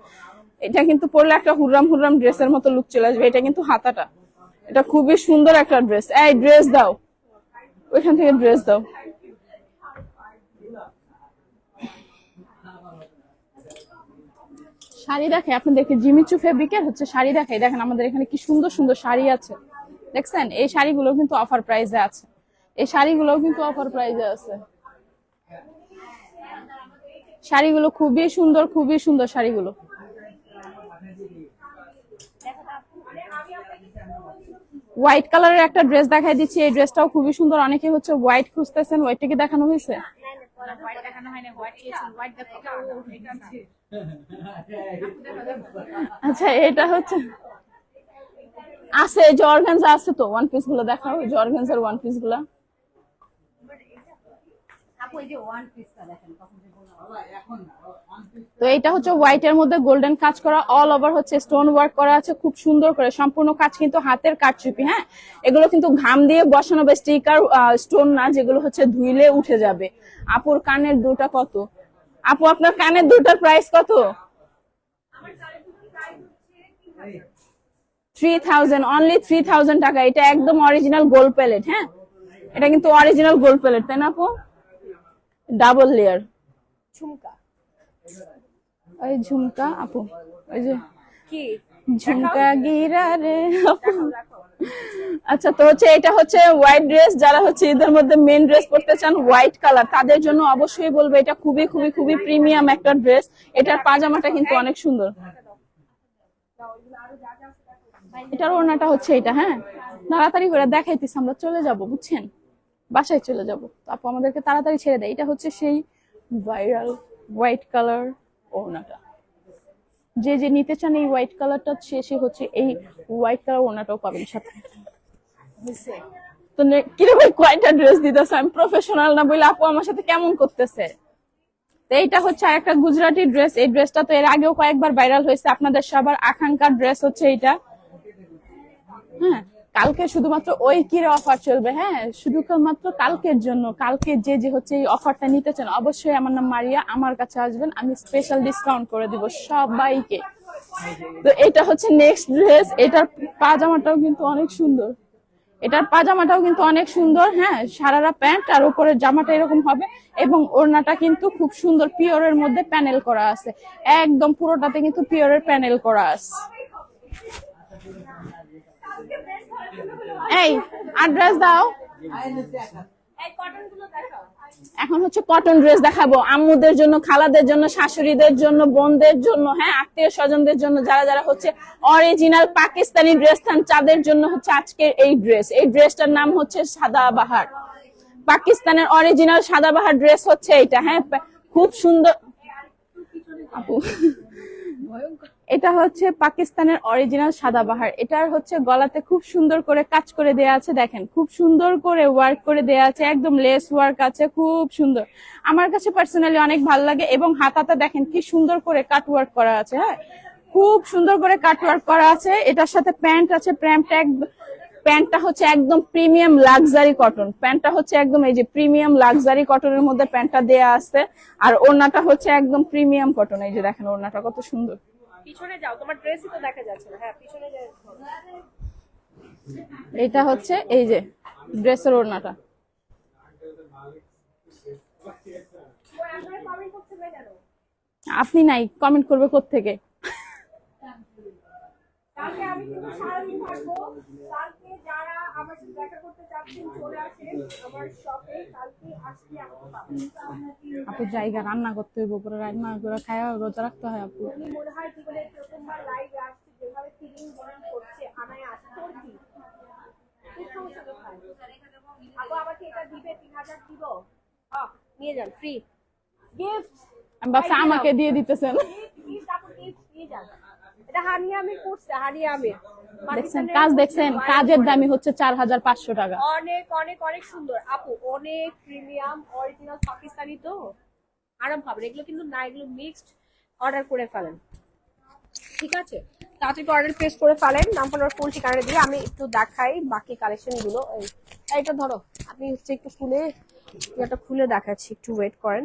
এটা কিন্তু পরলে একটা হুররাম ড্রেসের মতো লুক চলে আসবে। এটা কিন্তু হাতাটা, এটা খুবই সুন্দর একটা ড্রেস। এই ড্রেস দাও, ওইখান থেকে ড্রেস দাও। শাড়ি দেখে আপনাদেরকে, জিমিচু ফেব্রিকের হচ্ছে শাড়ি দেখাই। দেখেন আমাদের এখানে কি সুন্দর সুন্দর শাড়ি আছে, দেখছেন? এই শাড়িগুলো কিন্তু অফার প্রাইসে আছে, এই শাড়িগুলো কিন্তু অফার প্রাইসে আছে। শাড়িগুলো খুবই সুন্দর শাড়িগুলো। হোয়াইট কালারের একটা ড্রেস দেখাই দিচ্ছি। এই ড্রেসটাও খুবই সুন্দর। অনেকে হচ্ছে হোয়াইট খুঁজতেছেন, হোয়াইটটা কি দেখানো হয়েছে? আচ্ছা, এটা হচ্ছে আছে, যে অর্গানজা আছে। তো ওয়ান পিস গুলো দেখাও, যে অর্গানজার ওয়ান পিস গুলা। তো এটা হচ্ছে হোয়াইট এর মধ্যে গোল্ডেন কাজ করা, অল ওভার হচ্ছে স্টোন ওয়ার্ক করা আছে খুব সুন্দর করে। সম্পূর্ণ কাজ কিন্তু হাতের কারচুপি। হ্যাঁ, এগুলো কিন্তু ঘাম দিয়ে বসানো বা স্টিকার স্টোন না, যেগুলো হচ্ছে ধুইলে উঠে যাবে। আপুর কানের দুটা কত? আপু আপনার কানের দুটার প্রাইস কত? 3000, অনলি 3000 টাকা। এটা একদম অরিজিনাল গোল্ড প্যালেট। হ্যাঁ, এটা কিন্তু অরিজিনাল গোল্ড প্যালেট, তাই না আপু? ডাবল লেয়ার ঝুমকা, ওই ঝুমকা আপু, ওই যে
কি
ঝুমকা গিরা রে আপু। আচ্ছা, তো হচ্ছে এটা হচ্ছে হোয়াইট ড্রেস। যারা হচ্ছে ঈদের মধ্যে মেন ড্রেস পরতে চান হোয়াইট কালার, তাদের জন্য অবশ্যই বলবো এটা খুবই খুবই খুবই প্রিমিয়াম একটা ড্রেস। এটার পাজামাটা কিন্তু অনেক সুন্দর। এটার ওড়নাটা হচ্ছে এটা। হ্যাঁ, তাড়াতাড়ি করে দেখাইতেছি, আমরা চলে যাব, বুঝছেন, বাসায় চলে যাব। তো আপু আমাদেরকে তাড়াতাড়ি ছেড়ে দেয়। এটা হচ্ছে সেই ভাইরাল হোয়াইট কালার ওড়নাটা। যে যে নিতে চান এই হোয়াইট কালারটা, সে হচ্ছে এই হোয়াইট কালার ওড়নাটাও পাবেন সাথে। তো তো কিরে ভাই কয়টা ড্রেস দিতেছে, আমি প্রফেশনাল না বলে আপু আমার সাথে কেমন করতেছে। তো এইটা হচ্ছে আরেকটা গুজরাটি ড্রেস, এই ড্রেসটা তো এর আগেও কয়েকবার ভাইরাল হয়েছে, আপনাদের সবার আকাঙ্ক্ষার ড্রেস হচ্ছে এইটা। হ্যাঁ, কালকে শুধুমাত্র ওই কিরে অফার চলবে, হ্যাঁ শুধুমাত্র কালকের জন্য। কালকে যে হচ্ছে এই অফারটা নিতে চান অবশ্যই আমার নাম মারিয়া, আমার কাছে আসবেন, আমি স্পেশাল ডিসকাউন্ট করে দিব সবাইকে। তো এটা হচ্ছে নেক্সট ড্রেস, এটার পাজামাটাও কিন্তু অনেক সুন্দর, এটার পাজামাটাও কিন্তু অনেক সুন্দর। হ্যাঁ, সারারা প্যান্ট আর উপরের জামাটা এরকম হবে এবং ওড়নাটা কিন্তু খুব সুন্দর পিওরের মধ্যে প্যানেল করা আছে, একদম পুরোটাতে কিন্তু পিওরের প্যানেল করা আছে। এই অ্যাড্রেস দাও। এখন হচ্ছে কটন ড্রেস দেখাবো আম্মুদের জন্য, খালাদের জন্য, শাশুড়িদের জন্য, বোনদের জন্য, হ্যাঁ আত্মীয় স্বজনদের জন্য, যারা যারা হচ্ছে অরিজিনাল পাকিস্তানি ড্রেস চান তাদের জন্য হচ্ছে আজকের এই ড্রেস। এই ড্রেসটার নাম হচ্ছে সাদাবাহার, পাকিস্তানের অরিজিনাল সাদাবাহার ড্রেস হচ্ছে এইটা। হ্যাঁ খুব সুন্দর আপু, এটা হচ্ছে পাকিস্তানের অরিজিনাল সাদাবাহার। এটার হচ্ছে গলাতে খুব সুন্দর করে কাজ করে দেয়া আছে, দেখেন খুব সুন্দর করে ওয়ার্ক করে দেয়া আছে, একদম লেস ওয়ার্ক আছে, খুব সুন্দর। আমার কাছে পার্সোনালি অনেক ভালো লাগে এবং হাতাটা দেখেন কি সুন্দর করে কাট ওয়ার্ক করা আছে। হ্যাঁ খুব সুন্দর করে কাট ওয়ার্ক করা আছে। এটার সাথে প্যান্ট আছে, প্যান্টটা হচ্ছে একদম প্রিমিয়াম লাক্সারি কটন, প্যান্টটা হচ্ছে একদম এই যে প্রিমিয়াম লাক্সারি কটনের মধ্যে প্যান্টটা দেয়া আছে। আর ওড়নাটা হচ্ছে একদম প্রিমিয়াম কটন, এই যে দেখেন ওড়নাটা কত সুন্দর।
পিছনে যাও, তোমার ড্রেসই তো দেখা যাচ্ছে না। হ্যাঁ পিছনে যাও।
এটা হচ্ছে এই যে ড্রেসের ওড়নাটা। আপনি নাই, কমেন্ট করবে কোত্থেকে?
কালকে আমি কিন্তু সারাদিন থাকবো। কালকে যারা আমার সাথে দেখা করতে চাচ্ছেন চলে আসেন আমার শপে, কালকে আসলে আমাকে পাবেন।
আপু জায়গা রান্না করতে হইব, পুরো রান্না করে খাওয়া রোজা রাখতে হয় আপু।
আমি মনে হয় জীবনে প্রথমবার লাইভে আসছি, যেভাবে ফিলিং মনে করছে আনায় আসছে তোর কি খুব সমস্যা কোথায়? আপু আমাকে এটা দিবে, 3000 দিব, নিয়ে যান ফ্রি গিফট।
আমি ভাবছি আমাকে দিয়ে দিতেছেন।
নিয়ে যান, এটা হানিয়া আমি করছে, হানিয়া আমি
দেখছেন কাজ, দেখছেন কাজের দামই হচ্ছে 4500 টাকা।
অনেক অনেক অনেক সুন্দর আপু, অনেক প্রিমিয়াম অরিজিনাল পাকিস্তানি, তো আরাম পাবেন। এগুলো কিন্তু না, এগুলো মিক্সড। অর্ডার করে ফেলেন, ঠিক আছে? তাড়াতাড়ি অর্ডার প্লেস করে ফেলেন, নাম্বার ফোন ঠিকানা দিয়ে। আমি একটু দেখাই বাকি কালেকশন গুলো। এইটা ধরো, আপনি হচ্ছে একটু খুলে, এটা খুলে দেখাচ্ছি, একটু ওয়েট করেন।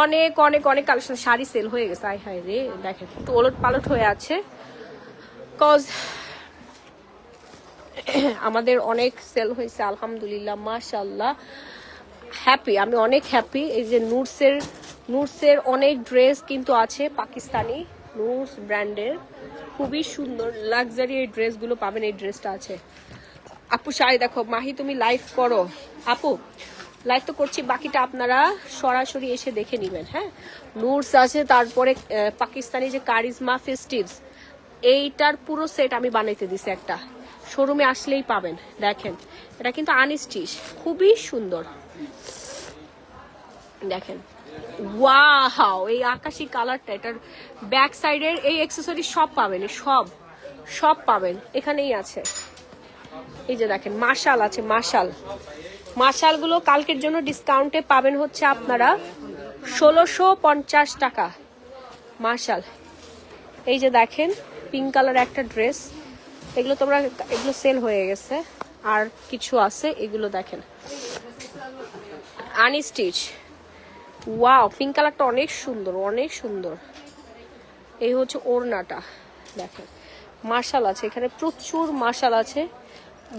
অনেক অনেক অনেক কালেকশন, শাড়ি সেল হয়ে গেছে। আয় হায় রে, দেখেন একটু ওলট পালট হয়ে আছে, কজ আমাদের অনেক সেল হয়েছে আলহামদুলিল্লাহ, মাশাআল্লাহ। হ্যাপি, আমি অনেক হ্যাপি। এই যে নুটসের অনেক ড্রেস কিন্তু আছে পাকিস্তানি, নুটস ব্র্যান্ডের, খুবই সুন্দর লাক্সারি এই ড্রেসগুলো পাবেন। এই ড্রেসটা আছে আপু, শাড়ি দেখো। মাহি তুমি লাইভ করো আপু, লাইভ তো করছি, বাকিটা আপনারা সরাসরি এসে দেখে নেবেন। হ্যাঁ নুটস আছে, তারপরে পাকিস্তানি যে কারিজমা ফেস্টিভস, এইটার পুরো সেট আমি বানাইতে দিছি একটা, শোরুমে আসলেই পাবেন। দেখেন এটা কিন্তু আনস্টিচ, খুবই সুন্দর। দেখেন ওয়াও, এই আকাশি কালারটা, এটার ব্যাক সাইডের এই অ্যাকসেসরি সব পাবেন, সব পাবেন, এখানেই আছে। এই যে দেখেন মাশাল আছে, মাশালগুলো কালকের জন্য ডিসকাউন্টে পাবেন হচ্ছে আপনারা 1650 টাকা মাশাল। এই যে দেখেন পিঙ্ক কালার একটা ড্রেস, এগুলো সেল হয়ে গেছে, আর কিছু আছে, এগুলো দেখেন আনস্টিচ। ওয়াও, পিঙ্ক কালারটা অনেক সুন্দর। এই হচ্ছে ওড়নাটা, দেখেন মাশাল আছে, এখানে প্রচুর মাশাল আছে।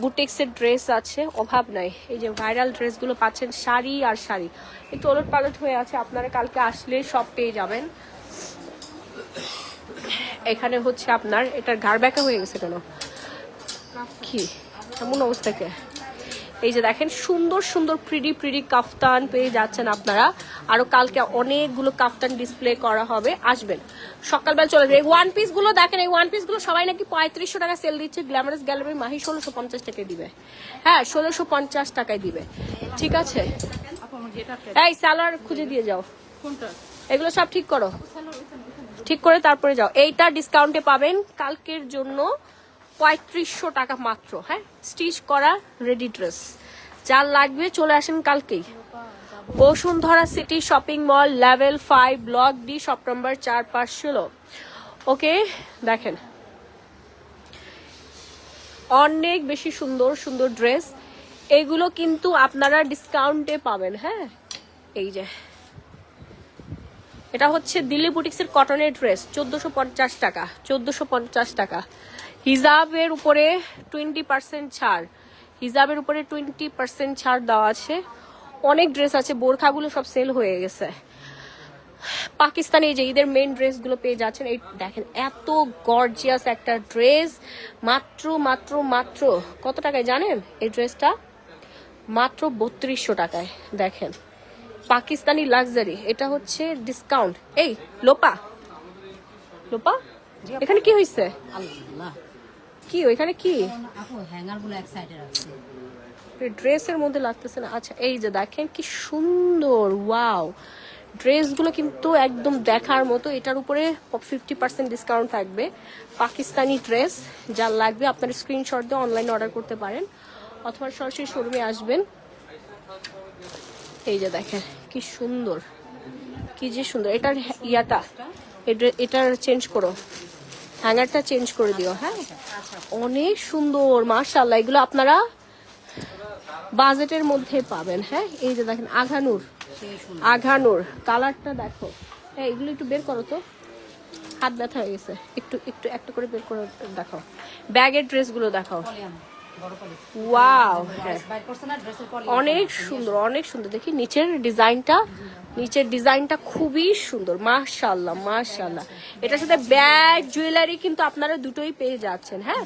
বুটিক্সের ড্রেস আছে, অভাব নাই। এই যে ভাইরাল ড্রেসগুলো পাচ্ছেন, শাড়ি আর শাড়ি, একটু ওলট পালট হয়ে আছে, আপনারা কালকে আসলে সব পেয়ে যাবেন। এখানে হচ্ছে আপনার এটার ঘাড় ব্যাকা হয়ে গেছে কেন, কি এমন অবস্থাকে? এই যে দেখেন সুন্দর প্রিডি কাফতান পেয়ে যাচ্ছেন আপনারা। আরো কালকে অনেকগুলো কাফতান ডিসপ্লে করা হবে, আসবেন সকালবেলা চলে যাবে। এই ওয়ান পিস গুলো দেখেন, এই ওয়ান পিস গুলো সবাই নাকি 3500 টাকা সেল দিচ্ছে। গ্ল্যামারাস গ্যালারি মাহি 1650 টাকায় দিবে, হ্যাঁ 1650 টাকায় দিবে, ঠিক আছে? এই সালোয়ার খুঁজে দিয়ে যাও, এগুলো সব ঠিক করো। ঠিক করে তারপরে যাও। এইটা ডিসকাউন্টে পাবেন কালকের জন্য 3500 টাকা মাত্র। হ্যাঁ, স্টিচ করা রেডি ড্রেস, যার লাগবে চলে আসেন কালকেই। Bashundhara city shopping mall, level 5, block D, shop number 4-5-16। ওকে, দেখেন অনেক বেশি সুন্দর সুন্দর ড্রেস, এগুলো কিন্তু আপনারা ডিসকাউন্টে পাবেন। হ্যাঁ, এই যে এটা হচ্ছে দিল্লি বুটিক্সের কটনের ড্রেস, 1450 টাকা, 1450 টাকা। হিজাবের উপরে 20% ছাড়, হিজাবের উপরে 20% ছাড় দেওয়া আছে। অনেক ড্রেস আছে, বোরখাগুলো সব সেল হয়ে গেছে। পাকিস্তানি যে ঈদের মেন ড্রেসগুলো পেয়ে যাচ্ছেন। এই দেখেন এত গর্জিয়াস একটা ড্রেস, মাত্র মাত্র মাত্র কত টাকায় জানেন? এই ড্রেসটা মাত্র 3200 টাকায়। দেখেন পাকিস্তানি লাক্সারি, এটা হচ্ছে ডিসকাউন্ট। এই লোপা, লোপা এখানে কি হয়েছে? কি ওইখানে কি ড্রেসের মধ্যে লাগতেছে না? আচ্ছা, এই যে দেখেন কি সুন্দর, ওয়াও, ড্রেসগুলো কিন্তু একদম দেখার মতো। এটার উপরে 50% ডিসকাউন্ট থাকবে। পাকিস্তানি ড্রেস, যার লাগবে আপনার স্ক্রিনশট দিয়ে অনলাইনে অর্ডার করতে পারেন, অথবা সরাসরি শোরুমে আসবেন। এই যে দেখেন কি সুন্দর, কি যে সুন্দর। এটার ইয়াটা, এটার চেঞ্জ করো, হ্যাঙ্গারটা চেঞ্জ করে দিও। হ্যাঁ, অনেক সুন্দর মাশাআল্লাহ। এগুলো আপনারা বাজেটের মধ্যে পাবেন। হ্যাঁ, এই যে দেখেন আঘানুর, আঘানুর কালারটা দেখো। হ্যাঁ, এগুলো একটু বের করো তো, হাত ব্যথা হয়ে গেছে। একটু একটু একটা করে বের করে দেখাও। ব্যাগের ড্রেসগুলো দেখাও। ওয়াও, হ্যাঁ অনেক সুন্দর, অনেক সুন্দর। দেখি নিচের ডিজাইনটা, নিচের ডিজাইনটা খুবই সুন্দর, মাশাআল্লাহ মাশাআল্লাহ। এটার সাথে ব্যাগ জুয়েলারি কিন্তু আপনারা দুটোই পেয়ে যাচ্ছেন। হ্যাঁ,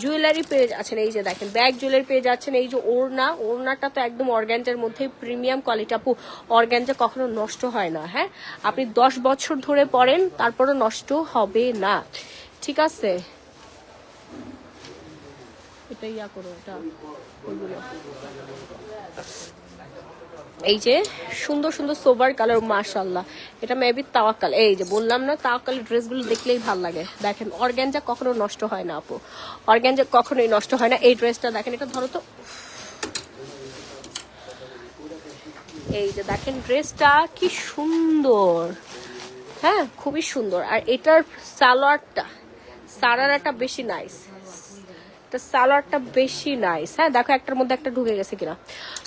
জুয়েলারি পেয়ে যাচ্ছেন। এই যে দেখেন ব্যাগ জুয়েলারি পেয়ে যাচ্ছেন। এই যে ওড়না, ওড়নাটা তো একদম অর্গানজার মধ্যে প্রিমিয়াম কোয়ালিটি। আপু অর্গানজা কখনো নষ্ট হয় না। হ্যাঁ, আপনি 10 বছর ধরে পরেন তারপরে নষ্ট হবে না, ঠিক আছে? এটা ইয়া করো, এটা ওইগুলো। এই যে সুন্দর সুন্দর সোবার কালার, মাশাআল্লাহ। এটা মেবি তাওয়াক্কাল। এই যে বললাম না, তাওয়াক্কালের ড্রেসগুলো দেখলেই ভালো লাগে। দেখেন অর্গানজা কখনো নষ্ট হয় না আপু, অর্গানজা কখনোই নষ্ট হয় না। এই ড্রেসটা দেখেন, এটা ধরো তো। এই যে দেখেন ড্রেসটা কি সুন্দর, হ্যাঁ খুবই সুন্দর। আর এটার সালোয়ারটা, সারারাটা বেশি নাইস, সালোয়ারটা বেশি নাইস। হ্যাঁ, দেখো একটার মধ্যে একটা ঢুকে গেছে কিনা।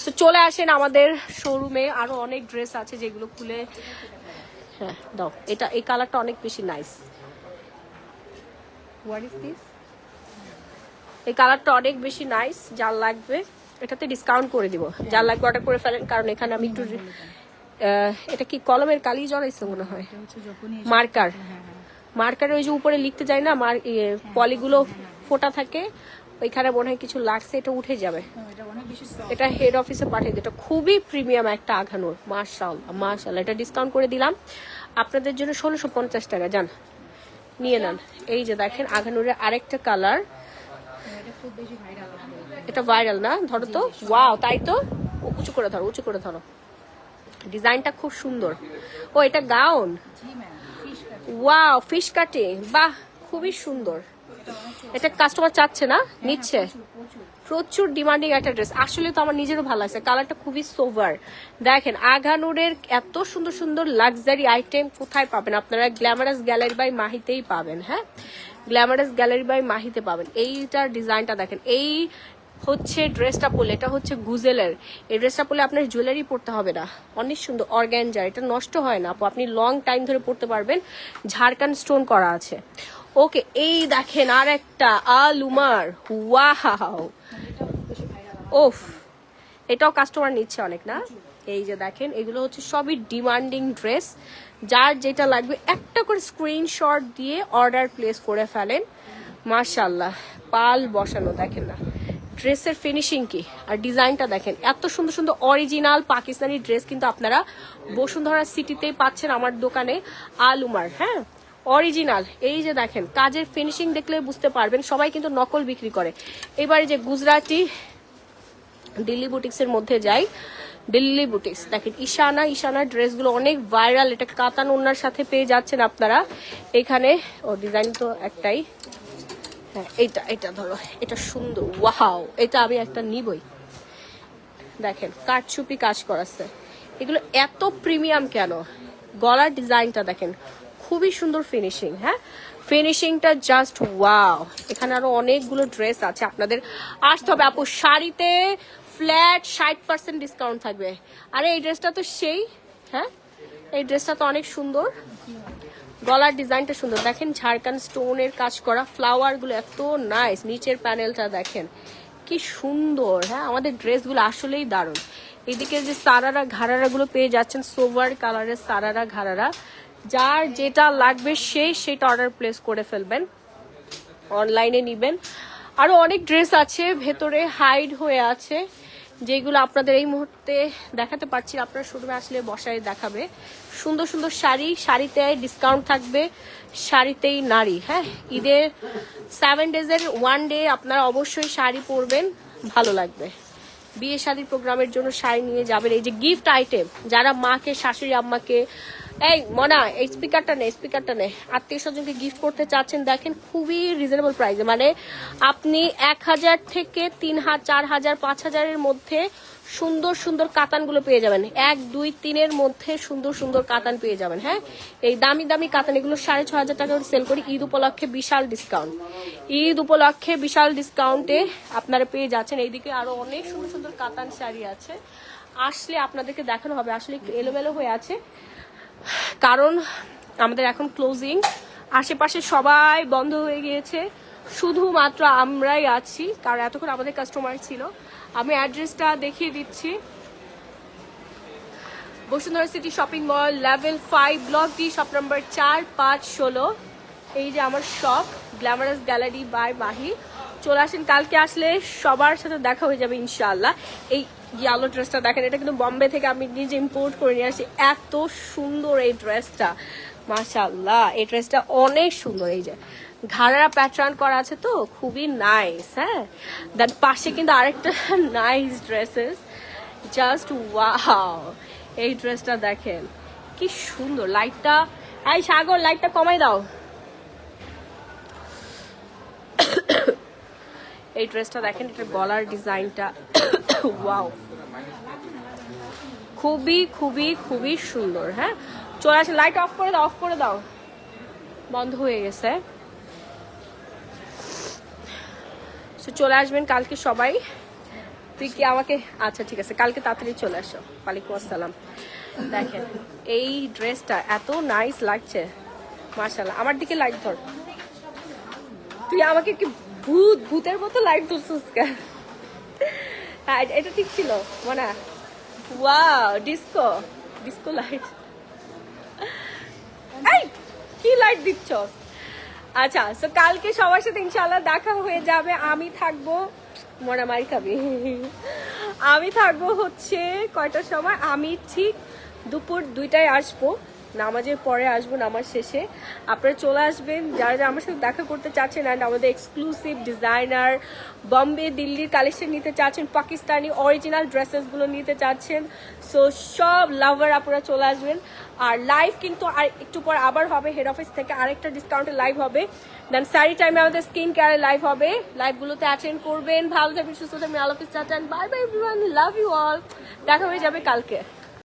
তো চলে আসেন আমাদের শোরুমে, আরো অনেক ড্রেস আছে যেগুলো খুলে। হ্যাঁ দাও, এটা এই কালারটা অনেক বেশি নাইস। What is this? এই কালারটা অনেক বেশি নাইস, যার লাগবে এটাতে ডিসকাউন্ট করে দিব। যার লাগবে অর্ডার করে ফেলেন, কারণ এখানে আমি একটু এটা কি কলমের কালি জড়াইছে মনে হয়, মার্কার, মার্কারে ওই যে উপরে লিখতে যায় না, পলিগুলো ফোটা থাকে, ওইখানে মনে হয় কিছু লাগছে, এটা উঠে যাবে। এটা হেড অফিসে পাঠিয়ে দিই। এটা খুবই প্রিমিয়াম একটা আঘানুর, মাশাআল্লাহ মাশাআল্লাহ। এটা ডিসকাউন্ট করে দিলাম আপনাদের জন্য 1650 টাকা। যান নিয়ে নেন। এই যে দেখেন আঘানুরের আরেকটা কালার, এটা ভাইরাল না? ধরো তো, ওয়াও, তাই তো, উঁচু করে ধরো, উঁচু করে ধরো। ডিজাইনটা খুব সুন্দর। ও এটা গাউন, ওয়াও, ফিশ কাটিং, বাহ খুবই সুন্দর। এটা কাস্টমার চাচ্ছে না, নিচ্ছে, প্রচুর ডিমান্ডিং একটা ড্রেস। আসলে তো আমার নিজেরও ভালো লাগছে, কালারটা খুবই সোভার। দেখেন আঘানুরের এত সুন্দর সুন্দর লাক্সারি আইটেম কোথায় পাবেন আপনারা? গ্ল্যামারাস গ্যালারি বাই মাহিতেই পাবেন। হ্যাঁ, গ্ল্যামারাস গ্যালারি বাই মাহিতে পাবেন। এইটার ডিজাইনটা দেখেন, এই হচ্ছে ড্রেসটা পরলে, এটা হচ্ছে গুজেলের। এই ড্রেসটা পরলে আপনার জুয়েলারি পরতে হবে না, অনেক সুন্দর অর্গানজার, এটা নষ্ট হয় না আপু, আপনি লং টাইম ধরে পরতে পারবেন। ঝাড়খান্ড স্টোন করা আছে। ওকে, এই দেখেন আর একটা আলুমার, ওয়াও, ওফ, এটাও কাস্টমার নিচ্ছে অনেক না? এই যে দেখেন এগুলো হচ্ছে সবই ডিমান্ডিং ড্রেস। যার যেটা লাগবে একটা করে স্ক্রিনশট দিয়ে অর্ডার প্লেস করে ফেলেন। মাশাআল্লাহ, পাল বসানো, দেখেন না ড্রেসের ফিনিশিং কি, আর ডিজাইনটা দেখেন। এত সুন্দর সুন্দর অরিজিনাল পাকিস্তানি ড্রেস কিন্তু আপনারা বসুন্ধরা সিটিতেই পাচ্ছেন আমার দোকানে আলুমার। হ্যাঁ, অরিজিনাল। এই যে দেখেন কাজের ফিনিশিং দেখলে বুঝতে পারবেন, সবাই কিন্তু নকল বিক্রি করে। এবারে যে গুজরাটি দিল্লি বুটিক্সের মধ্যে যাই, দিল্লি বুটিক্স দেখেন, ঈশানার ড্রেসগুলো অনেক ভাইরাল। এটা কাতান ওড়নার সাথে পেয়ে যাচ্ছেন আপনারা এখানে। ও ডিজাইন তো একটাই, হ্যাঁ এটা ধরো, এটা সুন্দর, ওয়াও, এটা আমি একটা নিবই। দেখেন কাটচুপি কাজ করাছে, এগুলো এত প্রিমিয়াম কেন? গলার ডিজাইনটা দেখেন, খুবই সুন্দর ফিনিশিং। হ্যাঁ, ফিনিশিংটা জাস্ট ওয়াও। এখানে আরো অনেকগুলো ড্রেস আছে, আপনাদের আসতে হবে। আপু শাড়িতে ফ্ল্যাট 60% ডিসকাউন্ট থাকবে। আরে এই ড্রেসটা তো সেই, হ্যাঁ এই ড্রেসটা তো অনেক সুন্দর, গলার ডিজাইনটা সুন্দর। দেখেন ঝাড়খান্ড স্টোনের কাজ করা, ফ্লাওয়ার গুলো এত নাইস, নিচের প্যানেলটা দেখেন কি সুন্দর। হ্যাঁ, আমাদের ড্রেসগুলো আসলেই দারুণ। এদিকে যে সারারা ঘাড়ারা গুলো পেয়ে যাচ্ছেন, সোভার কালারের সারারা ঘাড়ারা, যার যেটা লাগবে সেটা অর্ডার প্লেস করে ফেলবেন, অনলাইনে নিবেন। আরো অনেক ড্রেস আছে ভেতরে হাইড হয়ে আছে, যেগুলো আপনাদের এই মুহূর্তে দেখাতে পারছি। আপনার শোরুমে আসলে বসায় দেখাবে। সুন্দর সুন্দর শাড়িতে ডিসকাউন্ট থাকবে, শাড়িতেই নারী। হ্যাঁ, ঈদের 7 ডেজের 1 ডে আপনারা অবশ্যই শাড়ি পরবেন, ভালো লাগবে। বিয়ে শাড়ির প্রোগ্রামের জন্য শাড়ি নিয়ে যাবেন। এই যে গিফট আইটেম, যারা মাকে, শাশুড়ি আম্মাকে, এই মনা এই স্পিকারটা নে, আত্মীয় স্বজনকে গিফট করতে চাচ্ছেন, দেখেন খুবই রিজনেবল প্রাইসে। মানে আপনি 1000 থেকে 3000, 4000, 5000-এর মধ্যে সুন্দর সুন্দর কাতানগুলো পেয়ে যাবেন। 1, 2, 3-এর মধ্যে সুন্দর সুন্দর কাতান পেয়ে যাবেন। হ্যাঁ, এই দামি দামি কাতান, এগুলো 6500 টাকা সেল করি। ঈদ উপলক্ষে বিশাল ডিসকাউন্ট, ঈদ উপলক্ষে বিশাল ডিসকাউন্টে আপনারা পেয়ে যাচ্ছেন। এইদিকে আরো অনেক সুন্দর সুন্দর কাতান শাড়ি আছে, আসলে আপনাদেরকে দেখানো হবে। আসলে একটু এলোমেলো হয়ে আছে, কারণ আমাদের এখন ক্লোজিং, আশেপাশে সবাই বন্ধ হয়ে গিয়েছে, শুধুমাত্র আমরাই আছি, কারণ এতক্ষণ আমাদের কাস্টমার ছিল। আমি অ্যাড্রেসটা দেখিয়ে দিচ্ছি, Bashundhara city shopping mall, level 5, block D, shop number 4, 5, 16। এই যে আমার shop, glamorous gallery by Mahi. চলে আসেন, কালকে আসলে সবার সাথে দেখা হয়ে যাবে ইনশাআল্লাহ। এই ইয়েলো ড্রেসটা দেখেন, এটা কিন্তু বম্বে থেকে আমি নিজে ইম্পোর্ট করে নিয়ে আসি। এত সুন্দর এই ড্রেসটা, মাশাআল্লাহ, এই ড্রেসটা অনেক সুন্দর। এই যে ঘাড়া প্যাটার্ন করা আছে তো, খুবই নাইস। হ্যাঁ, দেন পাশে কিন্তু আরেকটা নাইস ড্রেসেস, জাস্ট ওয়াও। এই ড্রেসটা দেখেন কি সুন্দর, লাইটটা, এই সাগর লাইটটা কমাই দাও। এই ড্রেসটা দেখেন, এটা গলার ডিজাইনটা ওয়াও, খুবই খুবই খুবই সুন্দর। হ্যাঁ, চলে আসেন, লাইট অফ করে দাও, বন্ধ হয়ে গেছে। চলে আসবেন কালকে সবাই। তুই কি আমাকে, আচ্ছা ঠিক আছে, কালকে তাড়াতাড়ি চলে আসো। ওয়ালাইকুম আসসালাম। দেখেন এই ড্রেসটা এত নাইস লাগছে, মাশাআল্লাহ। আমার দিকে লাইট ধর, তুই আমাকে কি ভূতের মতো লাইট ধরছিস কেন? হ্যাঁ, এটা ঠিক ছিল মনে। Wow, disco light. এই কি লাইট দিচ্ছ? আচ্ছা, তো কালকে সবার সাথে ইনশাআল্লাহ দেখা হয়ে যাবে। আমি থাকবো, মনে মারি খাবি, আমি থাকবো হচ্ছে কয়টার সময়, আমি ঠিক দুপুর 2টায় আসবো, নামাজের পরে আসবো, নামাজ শেষে। আপনারা চলে আসবেন যারা যারা আমার সাথে দেখা করতে চাচ্ছেন, অ্যান্ড আমাদের এক্সক্লুসিভ ডিজাইনার বম্বে, দিল্লির কালেকশন নিতে চাচ্ছেন, পাকিস্তানি অরিজিনাল ড্রেসেসগুলো নিতে চাচ্ছেন, সো সব লাভার আপনারা চলে আসবেন। আর লাইভ কিন্তু আর একটু পর আবার হবে, হেড অফিস থেকে আরেকটা ডিসকাউন্টের লাইভ হবে। দেন স্যারি টাইমে আমাদের স্কিন কেয়ারের লাইভ হবে, লাইভগুলোতে অ্যাটেন্ড করবেন। ভালো থাকবেন, সুস্থ থাকবেন, আল্লাহ হাফেজ, tata, bye bye everyone, love you all. দেখা হয়ে যাবে কালকে।